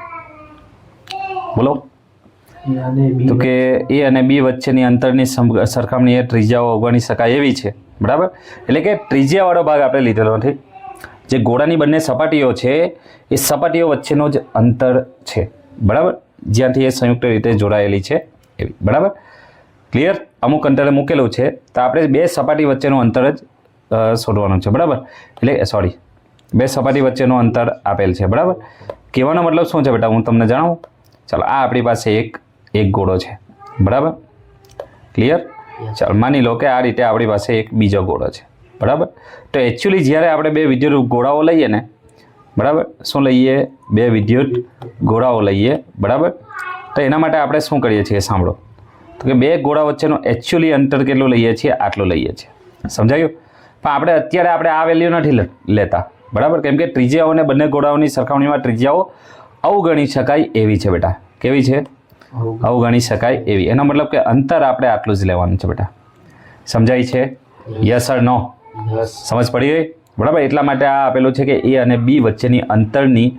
બોલો? તો કે એ અને બી વચ્ચેની અંતરની સરખામણીએ ત્રિજ્યાઓ અવગણી શકાય એવી છે. બરાબર. એટલે કે ત્રિજ્યાવાળો ભાગ આપણે લીધેલો નથી. જે ગોળાની બંને સપાટીઓ છે એ સપાટીઓ વચ્ચેનો જ અંતર છે. બરાબર. જ્યાંથી એ સંયુક્ત રીતે જોડાયેલી છે એવી. બરાબર. ક્લિયર? અમુક અંતરે મૂકેલું છે તો આપણે 2 સપાટી વચ્ચેનું અંતર જ શોધવાનું છે. બરાબર. એટલે સોરી 2 સપાટી વચ્ચેનું અંતર આપેલ છે. બરાબર. કહેવાનો મતલબ શું છે બેટા? હું તમને જણાવું. ચાલો આ આપણી પાસે એક ગોળો છે. બરાબર. ક્લિયર? ચાલો માની લો કે આ રીતે આપણી પાસે એક બીજો ગોળો છે. બરાબર. તો એકચ્યુઅલી જ્યારે આપણે 2 વિદ્યુત ગોળાઓ લઈએ ને, બરાબર, શું લઈએ? 2 વિદ્યુત ગોળાઓ લઈએ. બરાબર. તો એના માટે આપણે શું કરીએ છીએ? સાંભળો. તો કે 2 ગોળા વચ્ચેનું એકચ્યુઅલી અંતર કેટલું લઈએ છીએ? આટલું લઈએ છીએ. સમજાયું? પણ અત્યારે આપણે આ વેલ્યુ નથી લેતા. બરાબર. કેમ કે ત્રિજ્યાઓને બંને ગોળાઓની સરખામણીમાં ત્રિજ્યાઓ અવગણી શકાય એવી છે બેટા. કેવી છે? અવગણી શકાય એવી. એનો મતલબ કે અંતર આપણે આટલું જ લેવાનું છે બેટા. સમજાય છે? Yes or no? સમજ પડી ગઈ? બરાબર. એટલા માટે આ આપેલું છે કે એ અને બી વચ્ચેની અંતરની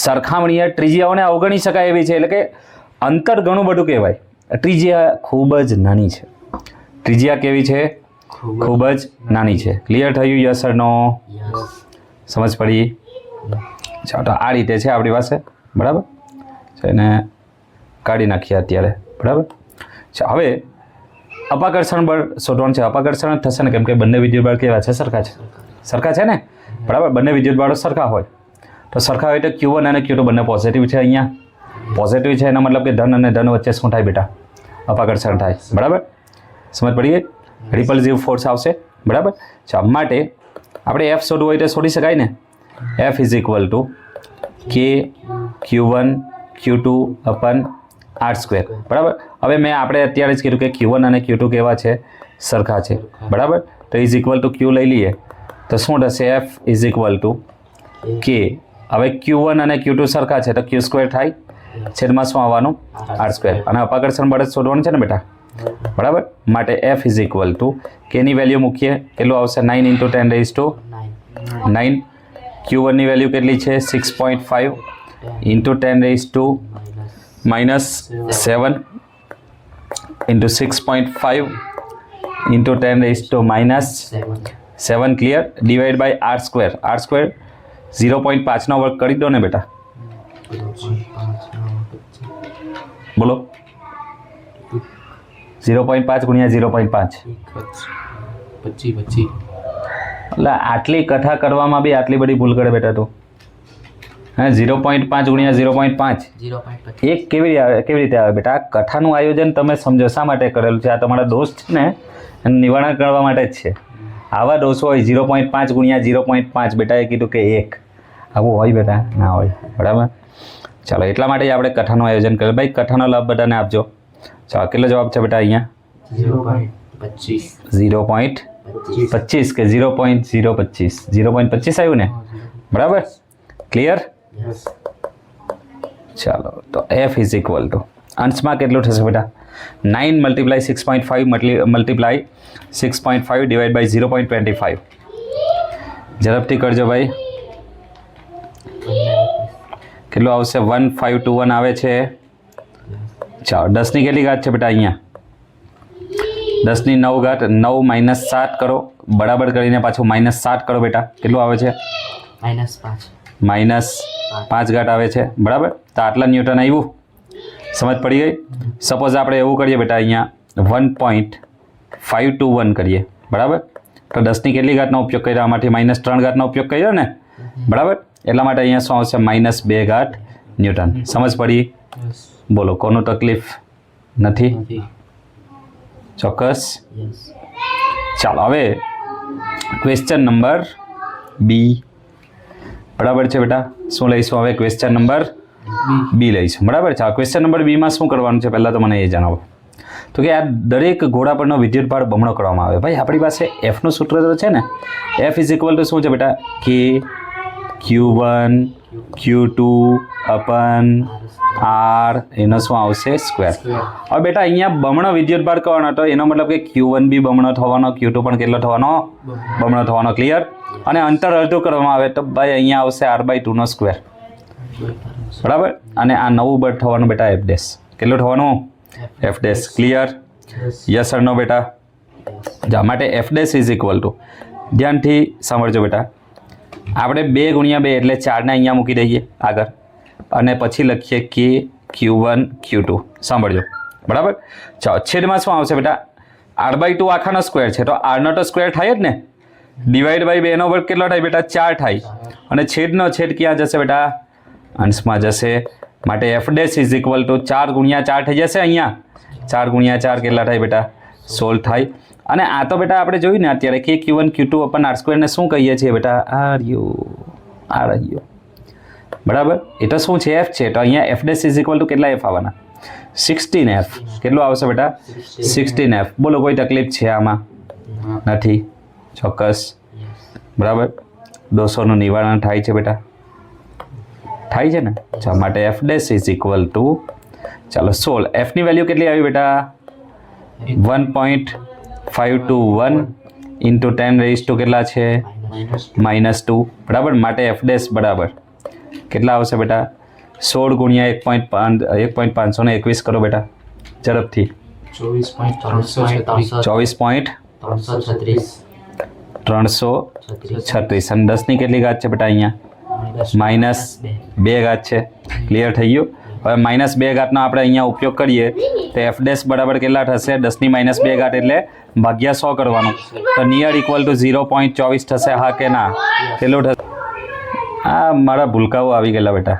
સરખામણીએ ત્રિજ્યાઓને અવગણી શકાય એવી છે. એટલે કે અંતર ઘણું બધું કહેવાય. ત્રિજ્યા ખૂબ જ નાની છે. ત્રિજ્યા કેવી છે? ખૂબ જ નાની છે. ક્લિયર થયું? Yes or no? સમજ પડી? ચાલો તો આ રીતે છે આપણી પાસે. બરાબર. એને કાઢી નાખીએ અત્યારે. બરાબર. હવે અપાકર્ષણ બળ શોધવાનું છે. અપાકર્ષણ થશે ને? કેમ કે બંને વિદ્યુતબળ કેવા છે? સરખા છે. સરખા છે ને? બરાબર. બંને વિદ્યુતબળો સરખા હોય તો સરખા હોય તો Q1 અને Q2 બંને પોઝિટિવ છે. અહીંયા પોઝિટિવ છે એનો મતલબ કે ધન અને ધન વચ્ચે શું થાય બેટા? અપાકર્ષણ થાય. બરાબર. સમજ પડી ગઈ? રિપલ્સિવ ફોર્સ આવશે. બરાબર. ચાલો માટે આપણે F શોધવું હોય તો શોધી શકાય ને? F is equal two K Q1 Q2 અપન r². બરાબર. હવે મેં આપણે અત્યારે જ કીધું કે Q1 અને Q2 કેવા છે? સરખા છે. બરાબર. તો ઇઝ ઇક્વલ ટુ Q લઈ લઈએ તો શું થશે? F is equal two K. હવે Q1 અને Q2 સરખા છે તો Q² થાય. છેદમાં શું આવવાનું r². અને અપાકર્ષણ બળ શોધવાનું છે ને બેટા, બરાબર. માટે f ઇઝ ઇક્વલ ટુ કેની વેલ્યુ મૂકીએ, કેટલું આવશે 9 × 10⁹ 9. q1 ની વેલ્યુ કેટલી છે 6.5 × 10⁻⁻7 × 6.5 × 10⁻⁻7 clear, divide by r². r² 0.5 નો વર્ગ કરી દો ને બેટા, બોલો 0.5 × 0.5 25 એટલે આટલી કથા કરવામાં બી આટલી બધી ભૂલ કરે બેટા તું. હા 0.5 × 0.5 એક કેવી રીતે આવે બેટા? કથાનું આયોજન તમે સમજો શા માટે કરેલું છે? આ તમારા દોસ્ત છે ને એનું નિવારણ કરવા માટે જ છે. આવા દોષો હોય 0.5 × 0.5 બેટાએ કીધું કે 1 આવું હોય બેટા? ના હોય, બરાબર. ચાલો એટલા માટે જ આપણે કથાનું આયોજન કર્યું. ભાઈ કથાનો લાભ બધાને આપજો. ચાલો કેટલો જવાબ છે બેટા અહીંયા? 0.25 કે 0.025? 0.25 આવ્યું ને, બરાબર. ક્લિયર? ચાલો તો f ઇઝ ઇક્વલ ટુ અંશમાં કેટલું થશે બેટા? 9 × 6.5 મલ્ટીપ્લાય 6.5 ડિવાઈડ બાય 0.25. ઝડપથી કરજો ભાઈ. કેટલું આવશે? 1521 આવે છે. ચાલો 10 ની કેટલી ઘાત છે બેટા અહીંયા? 10 ની 9 ઘાત. 9 - 7 કરો, બરાબર કરીને પાછું -7 કરો બેટા. કેટલું આવે છે? -5 ઘાત આવે છે, બરાબર. તો આટલા ન્યૂટન આવ્યું. સમજ પડી ગઈ? સપોઝ આપણે એવું કરીએ બેટા અહીંયા 1.521 કરીએ, બરાબર. તો 10 ની કેટલી ઘાતનો ઉપયોગ કર્યો? આમાંથી -3 ઘાતનો ઉપયોગ કર્યો ને, બરાબર. એટલા માટે અહીંયા શું આવશે? -2 ઘાત ન્યૂટન. સમજ પડી? બોલો કોનું તકલીફ નથી? ચોક્કસ. ચાલો હવે ક્વેશ્ચન નંબર બી, બરાબર છે બેટા. શું લઈશું હવે? ક્વેશ્ચન નંબર બી લઈશું, બરાબર છે. ક્વેશ્ચન નંબર બીમાં શું કરવાનું છે પહેલાં તો મને એ જણાવો. તો કે આ દરેક ઘોડા પરનો વિદ્યુત ભાર બમણો કરવામાં આવે. ભાઈ આપણી પાસે એફનું સૂત્ર તો છે ને, એફ ઇઝ ઇક્વલ ટુ શું છે બેટા? કે Q1 Q2 અપન R એનો શું આવશે? સ્ક્વેર. હવે બેટા અહીંયા બમણો વિદ્યુત ભાર કહેવાનો હતો, એનો મતલબ કે Q1 બી બમણો થવાનો, Q2 પણ કેટલો થવાનો? બમણો થવાનો. ક્લિયર? અને અંતર અડધું કરવામાં આવે તો ભાઈ અહીંયા આવશે r/2 નો સ્ક્વેર, બરાબર. અને આ નવું બળ થવાનું બેટા f'. કેટલું થવાનું? f'. ક્લિયર? યસ ઓર નો બેટા? જા માટે f' ઇઝ ઇક્વલ ટુ, ધ્યાનથી સાંભળજો બેટા, આપણે 2 × 2 એટલે 4 ને અહીંયા મૂકી દઈએ આગળ, અને પછી લખીએ કે Q1 Q2. સાંભળજો, બરાબર. ચાલો છેદમાં શું આવશે બેટા? r/2 આખાનો સ્ક્વેર છે તો r નો તો સ્ક્વેર થાય જ ને, ડિવાઈડ બાય 2 નો વર્ગ કેટલો થાય બેટા? 4 થાય. અને છેદનો છેદ ક્યાં જશે બેટા? અંશમાં જશે. માટે f' ઇઝ ઇક્વલ ટુ 4 × 4 થઈ જશે. અહીંયા 4 × 4 કેટલા થાય બેટા? 16 થાય. અને આ તો બેટા આપણે જોયું ને અત્યારે કે Q1 Q2 અપન r² ને શું કહીએ છીએ બેટા? આ રહ્યો, બરાબર. એ તો શું છે? f છે. તો અહીંયા f' ઇઝ ઇક્વલ ટુ કેટલા f આવવાના? 16f. કેટલું આવશે બેટા? 16f. બોલો કોઈ તકલીફ છે આમાં? નથી. ચોક્કસ, બરાબર. દોષોનું નિવારણ થાય છે બેટા? થાય છે ને. ચાલો માટે f' ઇઝ ઇક્વલ ટુ, ચાલો 16. f ની વેલ્યુ કેટલી આવી બેટા? 1.521 × 10⁻² કેટલા છે? -2, બરાબર. માટે f' બરાબર કેટલા આવશે બેટા? 16 × 1.521 કરો બેટા ઝડપથી. 24.336. અને 10 ની કેટલી ઘાત છે બેટા અહીંયા? -2 ઘાત છે. ક્લિયર થઈ ગયું? હવે -2 ઘાતનો આપણે અહીંયા ઉપયોગ કરીએ તો f' બરાબર કેટલા થશે? 10 ની -2 ઘાત એટલે ભાગ્યા 100 કરવાનું. તો નિયર ઇક્વલ ટુ 0.24 થશે. હા કે ના? કેટલું થશે? આ મારા ભૂલકાઓ આવી ગયેલા બેટા.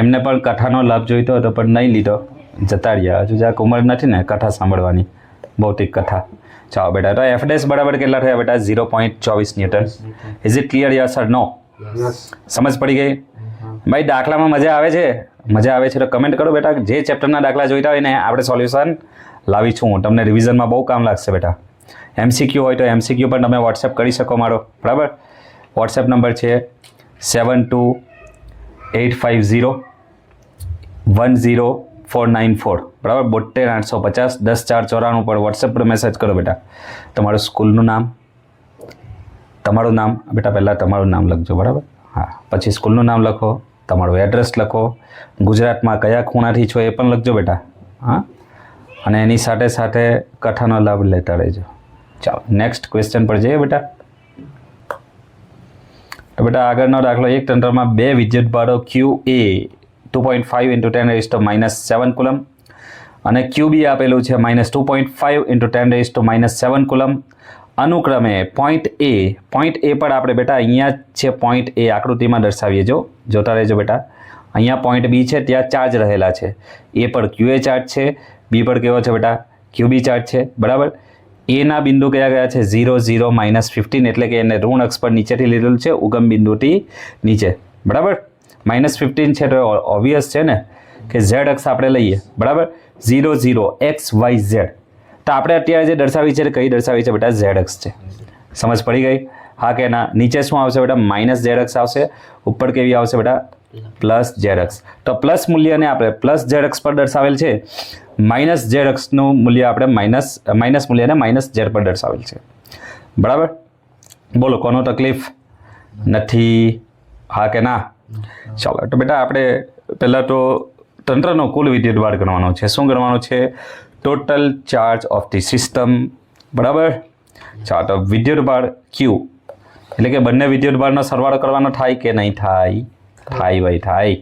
એમને પણ કથાનો લાભ જોઈતો હતો પણ નહીં લીધો, જતા રહ્યા. હજુ જ્યાં ઉંમર નથી ને કથા સાંભળવાની, ભૌતિક કથા. ચાલો બેટા, તો f' બરાબર કેટલા થયા બેટા? 0.24 newton. Is it clear? Yes or no? સમજ પડી ગઈ? ભાઈ દાખલામાં મજા આવે છે? મજા આવે છે તો કમેન્ટ કરો બેટા. જે ચેપ્ટરના દાખલા જોઈતા હોય ને આપણે સોલ્યુશન લાવી છું. તમને રિવિઝનમાં બહુ કામ લાગશે બેટા. MCQ હોય તો MCQ પણ તમે વોટ્સએપ કરી શકો મારો, બરાબર. વોટ્સએપ નંબર છે 72850 10494 બરાબર 72850 10 4 94 પર વોટ્સએપ પર મેસેજ કરો બેટા. તમારું સ્કૂલનું નામ, તમારું નામ બેટા, પહેલાં તમારું નામ લખજો બરાબર. હા, પછી સ્કૂલનું નામ લખો, તમારું એડ્રેસ લખો, ગુજરાતમાં કયા ખૂણાથી છો એ પણ લખજો બેટા. હા, અને એની સાથે સાથે કથાનો લાભ લેતા રહેજો. ચાલો નેક્સ્ટ ક્વેશ્ચન પર જઈએ બેટા. તો બેટા આગળનો દાખલો, એક તંત્રમાં બે વિદ્યુત ભારો QA 2.5 × 10⁻⁻7 કુલમ અને QB આપેલું છે -2.5 × 10⁻⁻7 કુલમ અનુક્રમે પોઈન્ટ A પર આપણે બેટા અહીંયા છે પોઈન્ટ A આકૃતિમાં દર્શાવીએ, જોતા રહેજો બેટા. અહીંયા પોઈન્ટ B છે, ત્યાં ચાર્જ રહેલા છે. A પર QA ચાર્જ છે, B પર કેવો છે બેટા QB ચાર્જ છે બરાબર. A ના બિંદુ કયા ગયા છે 0 0 -15 એટલે કે એને ઋણ અક્ષ પર નીચેથી લીધેલું છે, ઉગમ બિંદુથી નીચે બરાબર. -15 છે તો ઓબ્વિયસ છે ને કે Z અક્ષ આપણે લઈએ બરાબર. 0 0 X Y Z તો આપણે અત્યારે જે દર્શાવી છે કઈ દર્શાવી છે બેટા Z અક્ષ છે. સમજ પડી ગઈ? હા કે ના? નીચે શું આવશે બેટા -Z અક્ષ આવશે, ઉપર કેવી આવશે બેટા +Z અક્ષ. તો પ્લસ મૂલ્યને આપણે +Z અક્ષ પર દર્શાવેલ છે, -Z અક્ષનું મૂલ્ય આપણે માઇનસ મૂલ્યને -Z પર દર્શાવેલ છે બરાબર. બોલો કોનો તકલીફ નથી? હા કે ના? ચાલો તો બેટા આપણે પહેલાં તો તંત્રનો કુલ વિદ્યુતભાર ગણવાનો છે. શું ગણવાનું છે? Total charge of the system બરાબર. ચાલો તો વિદ્યુતભાર Q એટલે કે બંને વિદ્યુતભારનો સરવાળો કરવાનો થાય કે નહીં થાય? થાય ભાઈ થાય.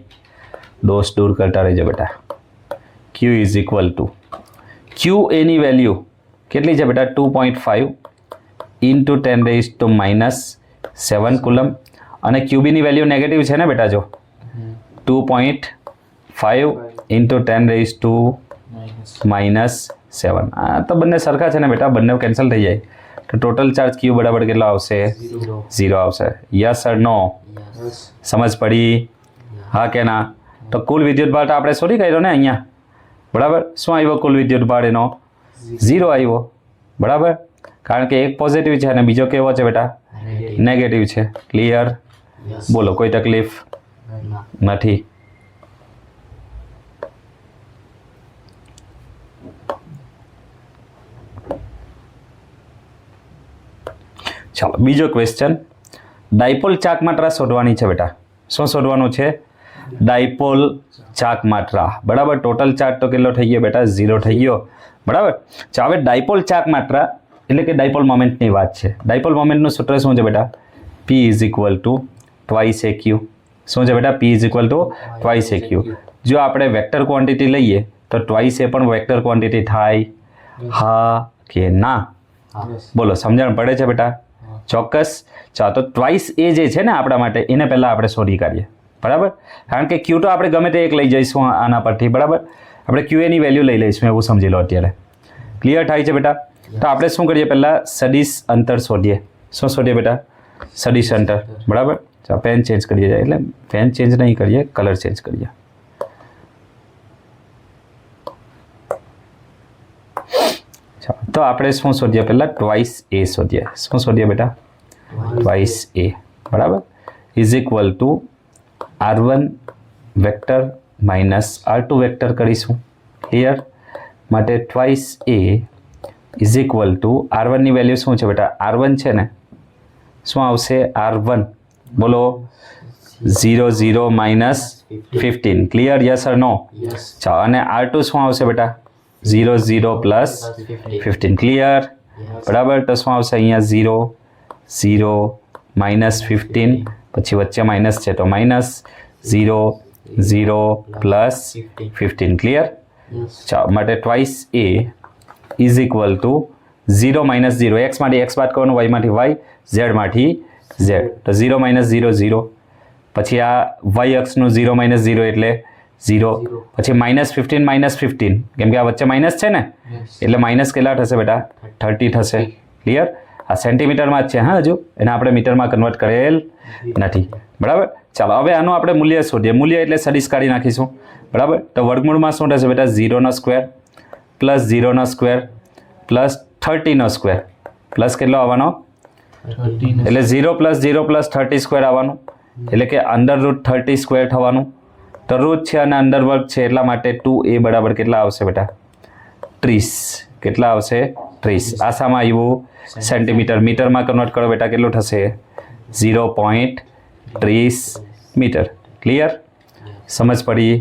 દોષ દૂર કરતા રહેજો બેટા. Q is equal two QA ની વેલ્યુ કેટલી છે બેટા 2.5 × 10⁻⁻7 કુલમ અને QB ની વેલ્યુ નેગેટિવ છે ને બેટા, જો 2.5 × 10⁻⁻7. આ તો બંને સરખા છે ને બેટા, બંને કેન્સલ થઈ જાય તો ટોટલ ચાર્જ Q બરાબર કેટલો આવશે? 0 આવશે. Yes or no? સમજ પડી? હા કે ના? તો કુલ વિદ્યુતભાર તો આપણે શોધી કાઢ્યો ને અહીંયા બરાબર. શું આવ્યો કુલ વિદ્યુતભાર એનો? 0 આવ્યો બરાબર, કારણ કે એક પોઝિટિવ છે અને બીજો કેવો છે બેટા નેગેટિવ છે. ક્લિયર? બોલો કોઈ તકલીફ નથી? ચાલો બીજો ક્વેશ્ચન, ડાયપોલ ચાક માત્રા શોધવાની છે બેટા. શું શોધવાનું છે? ડાયપોલ ચાક માત્રા બરાબર. ટોટલ ચાર્જ તો કેટલો થઈ ગયો બેટા? 0 થઈ ગયો બરાબર. ચાલો હવે ડાયપોલ ચાક માત્રા એટલે કે ડાયપોલ મોમેન્ટની વાત છે. ડાયપોલ મોમેન્ટનું સૂત્ર શું છે બેટા? P is equal two twice AQ. શું છે બેટા? P is equal two twice AQ. જો આપણે વેક્ટર ક્વોન્ટિટી લઈએ તો ટ્વાઇસ એ પણ વેક્ટર ક્વોન્ટિટી થાય? હા કે ના? બોલો સમજણ પડે છે બેટા? ચોક્કસ. ચાલો તો ટ્વાઇસ એ જે છે ને આપણા માટે એને પહેલાં આપણે શોધી કાઢીએ બરાબર. કારણ કે Q તો આપણે ગમે તે એક લઈ જઈશું આના પરથી બરાબર. આપણે QA ની વેલ્યુ લઈ લઈશું એવું સમજી લો અત્યારે. ક્લિયર થાય છે બેટા? તો આપણે શું કરીએ પહેલાં સદિશ અંતર શોધીએ. શું શોધીએ બેટા? સદિશ અંતર બરાબર. ચાલો પેન ચેન્જ કરીએ, એટલે પેન ચેન્જ નહીં કરીએ, કલર ચેન્જ કરીએ. તો આપણે શું શોધીએ પહેલાં? ટ્વાઇસ A શોધીએ. શું શોધીએ બેટા? ટ્વાઇસ A બરાબર is equal two R1 vector -R2 vector કરીશું. ક્લિયર? માટે twice A is equal two R1 ની વેલ્યુ શું છે બેટા? R1 છે ને, શું આવશે? R1 બોલો 0 0 -15. ક્લિયર? Yes or no? ચાલો અને R2 શું આવશે બેટા? 0 0 +15. ક્લિયર બરાબર. તો શું આવશે અહીંયા? 0 0 -15 પછી વચ્ચે માઇનસ છે તો -0 0 +15. ક્લિયર? ચાલો માટે twice A is equal two 0 -0 x માંથી x બાદ કરવાનું, y માંથી y, z માંથી z. તો 0 -0 0 પછી આ y અક્ષનું 0 -0 એટલે 0 પછી -15 -15 કેમ કે આ વચ્ચે માઇનસ છે ને એટલે માઇનસ કેટલા થશે બેટા? 30 થશે. ક્લિયર? આ સેન્ટીમીટરમાં જ છે હા, હજુ એને આપણે મીટરમાં કન્વર્ટ કરેલ નથી બરાબર. ચાલો હવે આનું આપણે મૂલ્ય શોધીએ. મૂલ્ય એટલે સદિશ કાઢી નાખીશું બરાબર. તો વર્ગમૂળમાં શું થશે બેટા? 0² + 0² + 30² પ્લસ કેટલો આવવાનો? એટલે 0 + 0 + 30² આવવાનું, એટલે કે √30² થવાનું તો રૂટ છે અને અંડર વર્ગ છે એટલા માટે 2a બરાબર કેટલા આવશે બેટા 30. કેટલા આવશે 30. આસામાં આવ્યું સેન્ટીમીટર. મીટરમાં કન્વર્ટ કરો બેટા કેટલું થશે 0.30 મીટર. ક્લિયર? સમજ પડી?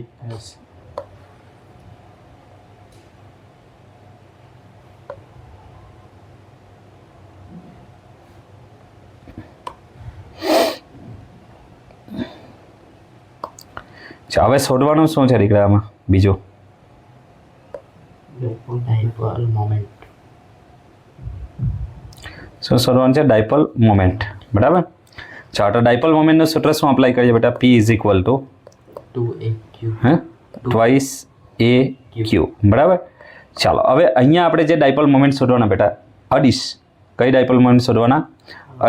હવે શોધવાનું શું છે દીકરા આમાં બીજું? Dipole moment. શું શોધવાનું છે? Dipole moment. બરાબર. ચાલો તો ડાયપોલ મોમેન્ટનું સૂત્ર શું અપ્લાય કરીએ બેટા? P is equal to 2aq. Twice a q. બરાબર. ચાલો હવે અહીંયા આપણે જે ડાયપોલ મોમેન્ટ શોધવાના બેટા અડીશ. કઈ ડાયપોલ મોમેન્ટ શોધવાના?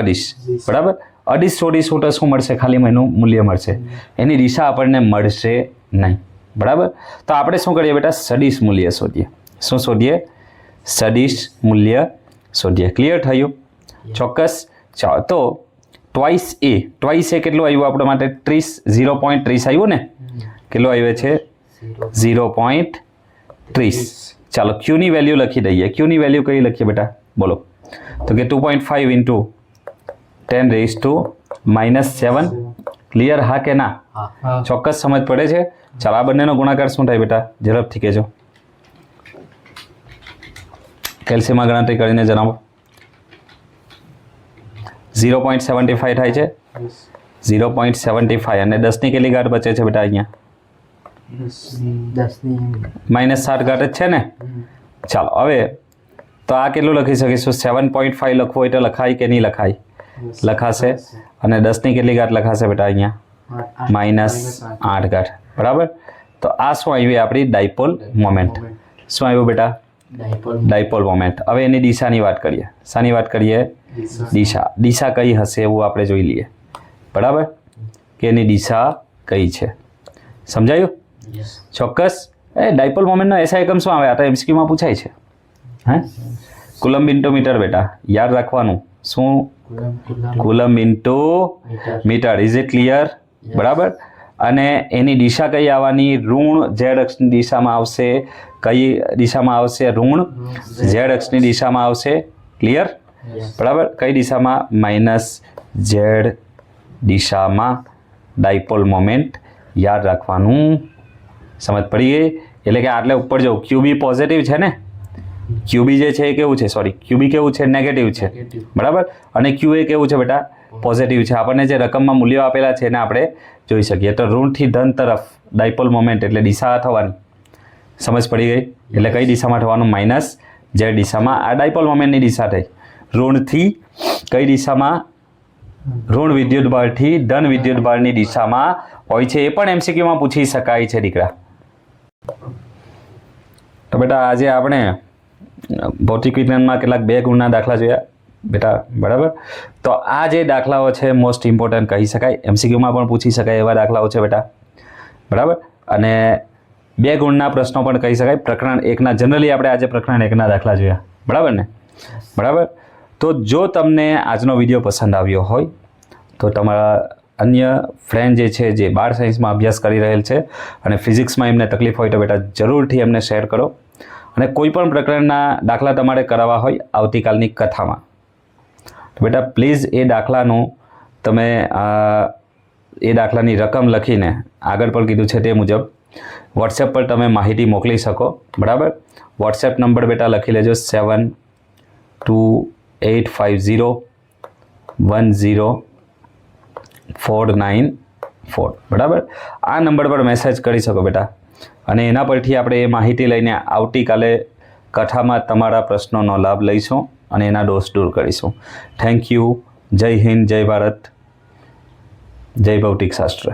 અડીશ. બરાબર. અડીશ શોધીશું તો શું મળશે? ખાલી એનું મૂલ્ય મળશે. એની દિશા આપણને મળશે નહીં. બરાબર. તો આપણે શું કરીએ બેટા? સદિશ મૂલ્ય શોધીએ. શું શોધીએ? સદિશ મૂલ્ય શોધીએ. ક્લિયર થયું? ચોક્કસ. ચાલો તો ટ્વાઇસ એ કેટલું આવ્યું આપણા માટે? 30. 0.30 આવ્યું ને? કેટલું આવ્યું છે? 0.30. ચાલો ક્યુની વેલ્યુ લખી દઈએ. ક્યુની વેલ્યુ કઈ લખીએ બેટા? બોલો. તો કે 2.5 ઇન્ટુ 10⁻⁻7. ક્લિયર? હા કે ના? ચોક્કસ સમજ પડે છે? ચાલો આ બંનેનો ગુણાકાર શું થાય બેટા? ઝડપથી કહેજો. કેલ્શિયમમાં ગણતરી કરીને જણાવો. 0.75 થાય છે. 0.75 અને 10ની કેટલી ઘાત બચે છે બેટા અહીંયા? 7 ઘાત જ છે ને? ચાલો હવે તો આ કેટલું લખી શકીશું? 7.5 લખવું હોય તો લખાય કે નહીં લખાય? લખાશે. અને 10ની કેટલી ઘાત લખાશે બેટા અહીંયા? -8 ઘાત. બરાબર. તો આ શું આવ્યું? આપણી ડાયપોલ મોમેન્ટ. શું આવ્યું બેટા? Dipole moment. હવે એની દિશાની વાત કરીએ. શાની વાત કરીએ? દિશા. દિશા કઈ હશે એવું આપણે જોઈ લઈએ. બરાબર. કે એની દિશા કઈ છે? સમજાયું? ચોક્કસ. ડાયપોલ મોમેન્ટનો એસઆઈ એકમ શું આવે? આ તો એમસીક્યુમાં પૂછાય છે. હે? કુલમ્બ ઇન્ટુ મીટર બેટા. યાદ રાખવાનું. શું? Coulomb into metre. Is it clear? બરાબર. અને એની દિશા કઈ આવવાની? ઋણ ઝેડ અક્ષની દિશામાં આવશે. કઈ દિશામાં આવશે? ઋણ ઝેડ અક્ષની દિશામાં આવશે. ક્લિયર? બરાબર. કઈ દિશામાં? -z દિશામાં ડાયપોલ મોમેન્ટ યાદ રાખવાનું. સમજ પડી ગઈ? એટલે કે આટલે ઉપર જો ક્યુબી પોઝિટિવ છે ને? ક્યુબી જે છે એ કેવું છે? સોરી, ક્યુબી કેવું છે? નેગેટિવ છે. બરાબર. અને ક્યુ એ કેવું છે બેટા? પોઝિટિવ છે. આપણને જે રકમમાં મૂલ્યો આપેલા છે એને આપણે જોઈ શકીએ. તો ઋણથી ધન તરફ ડાયપોલ મોમેન્ટ એટલે દિશા થવાની. સમજ પડી ગઈ? એટલે કઈ દિશામાં થવાનું? -z દિશામાં. આ ડાયપોલ મોમેન્ટની દિશા થઈ. ઋણથી કઈ દિશામાં? ઋણ વિદ્યુત બળથી ધન વિદ્યુત બળની દિશામાં હોય છે. એ પણ એમસીક્યુમાં પૂછી શકાય છે દીકરા. તો બેટા આજે આપણે ભૌતિક વિજ્ઞાનમાં કેટલાક 2 ગુણના દાખલા જોયા બેટા. બરાબર. તો આ જે દાખલાઓ છે મોસ્ટ ઇમ્પોર્ટન્ટ કહી શકાય. એમસીક્યુમાં પણ પૂછી શકાય એવા દાખલાઓ છે બેટા. બરાબર. અને 2 ગુણના પ્રશ્નો પણ કહી શકાય. પ્રકરણ 1ના જનરલી આપણે આજે પ્રકરણ 1ના દાખલા જોયા. બરાબર ને? બરાબર. તો જો તમને આજનો વિડીયો પસંદ આવ્યો હોય તો તમારા અન્ય ફ્રેન્ડ જે છે જે બાર સાયન્સમાં અભ્યાસ કરી રહેલ છે અને ફિઝિક્સમાં એમને તકલીફ હોય તો બેટા જરૂરથી એમને શેર કરો. અને કોઈ પણ પ્રકરણના દાખલા તમારે કરાવવા હોય આવતીકાલની કથામાં તો બેટા પ્લીઝ એ દાખલાનું તમે એ દાખલાની રકમ લખીને આગળ પણ કીધું છે તે મુજબ વોટ્સએપ પર તમે માહિતી મોકલી શકો. બરાબર. વોટ્સએપ નંબર બેટા લખી લેજો 7285010494. બરાબર. આ નંબર પર મેસેજ કરી શકો બેટા. અને એના પરથી આપણે એ માહિતી લઈને આવતીકાલે કથામાં તમારા પ્રશ્નોનો લાભ લઈશું અને એના દોષ દૂર કરીશું. Thank you. જય હિન્દ, જય ભારત, જય ભૌતિક શાસ્ત્ર.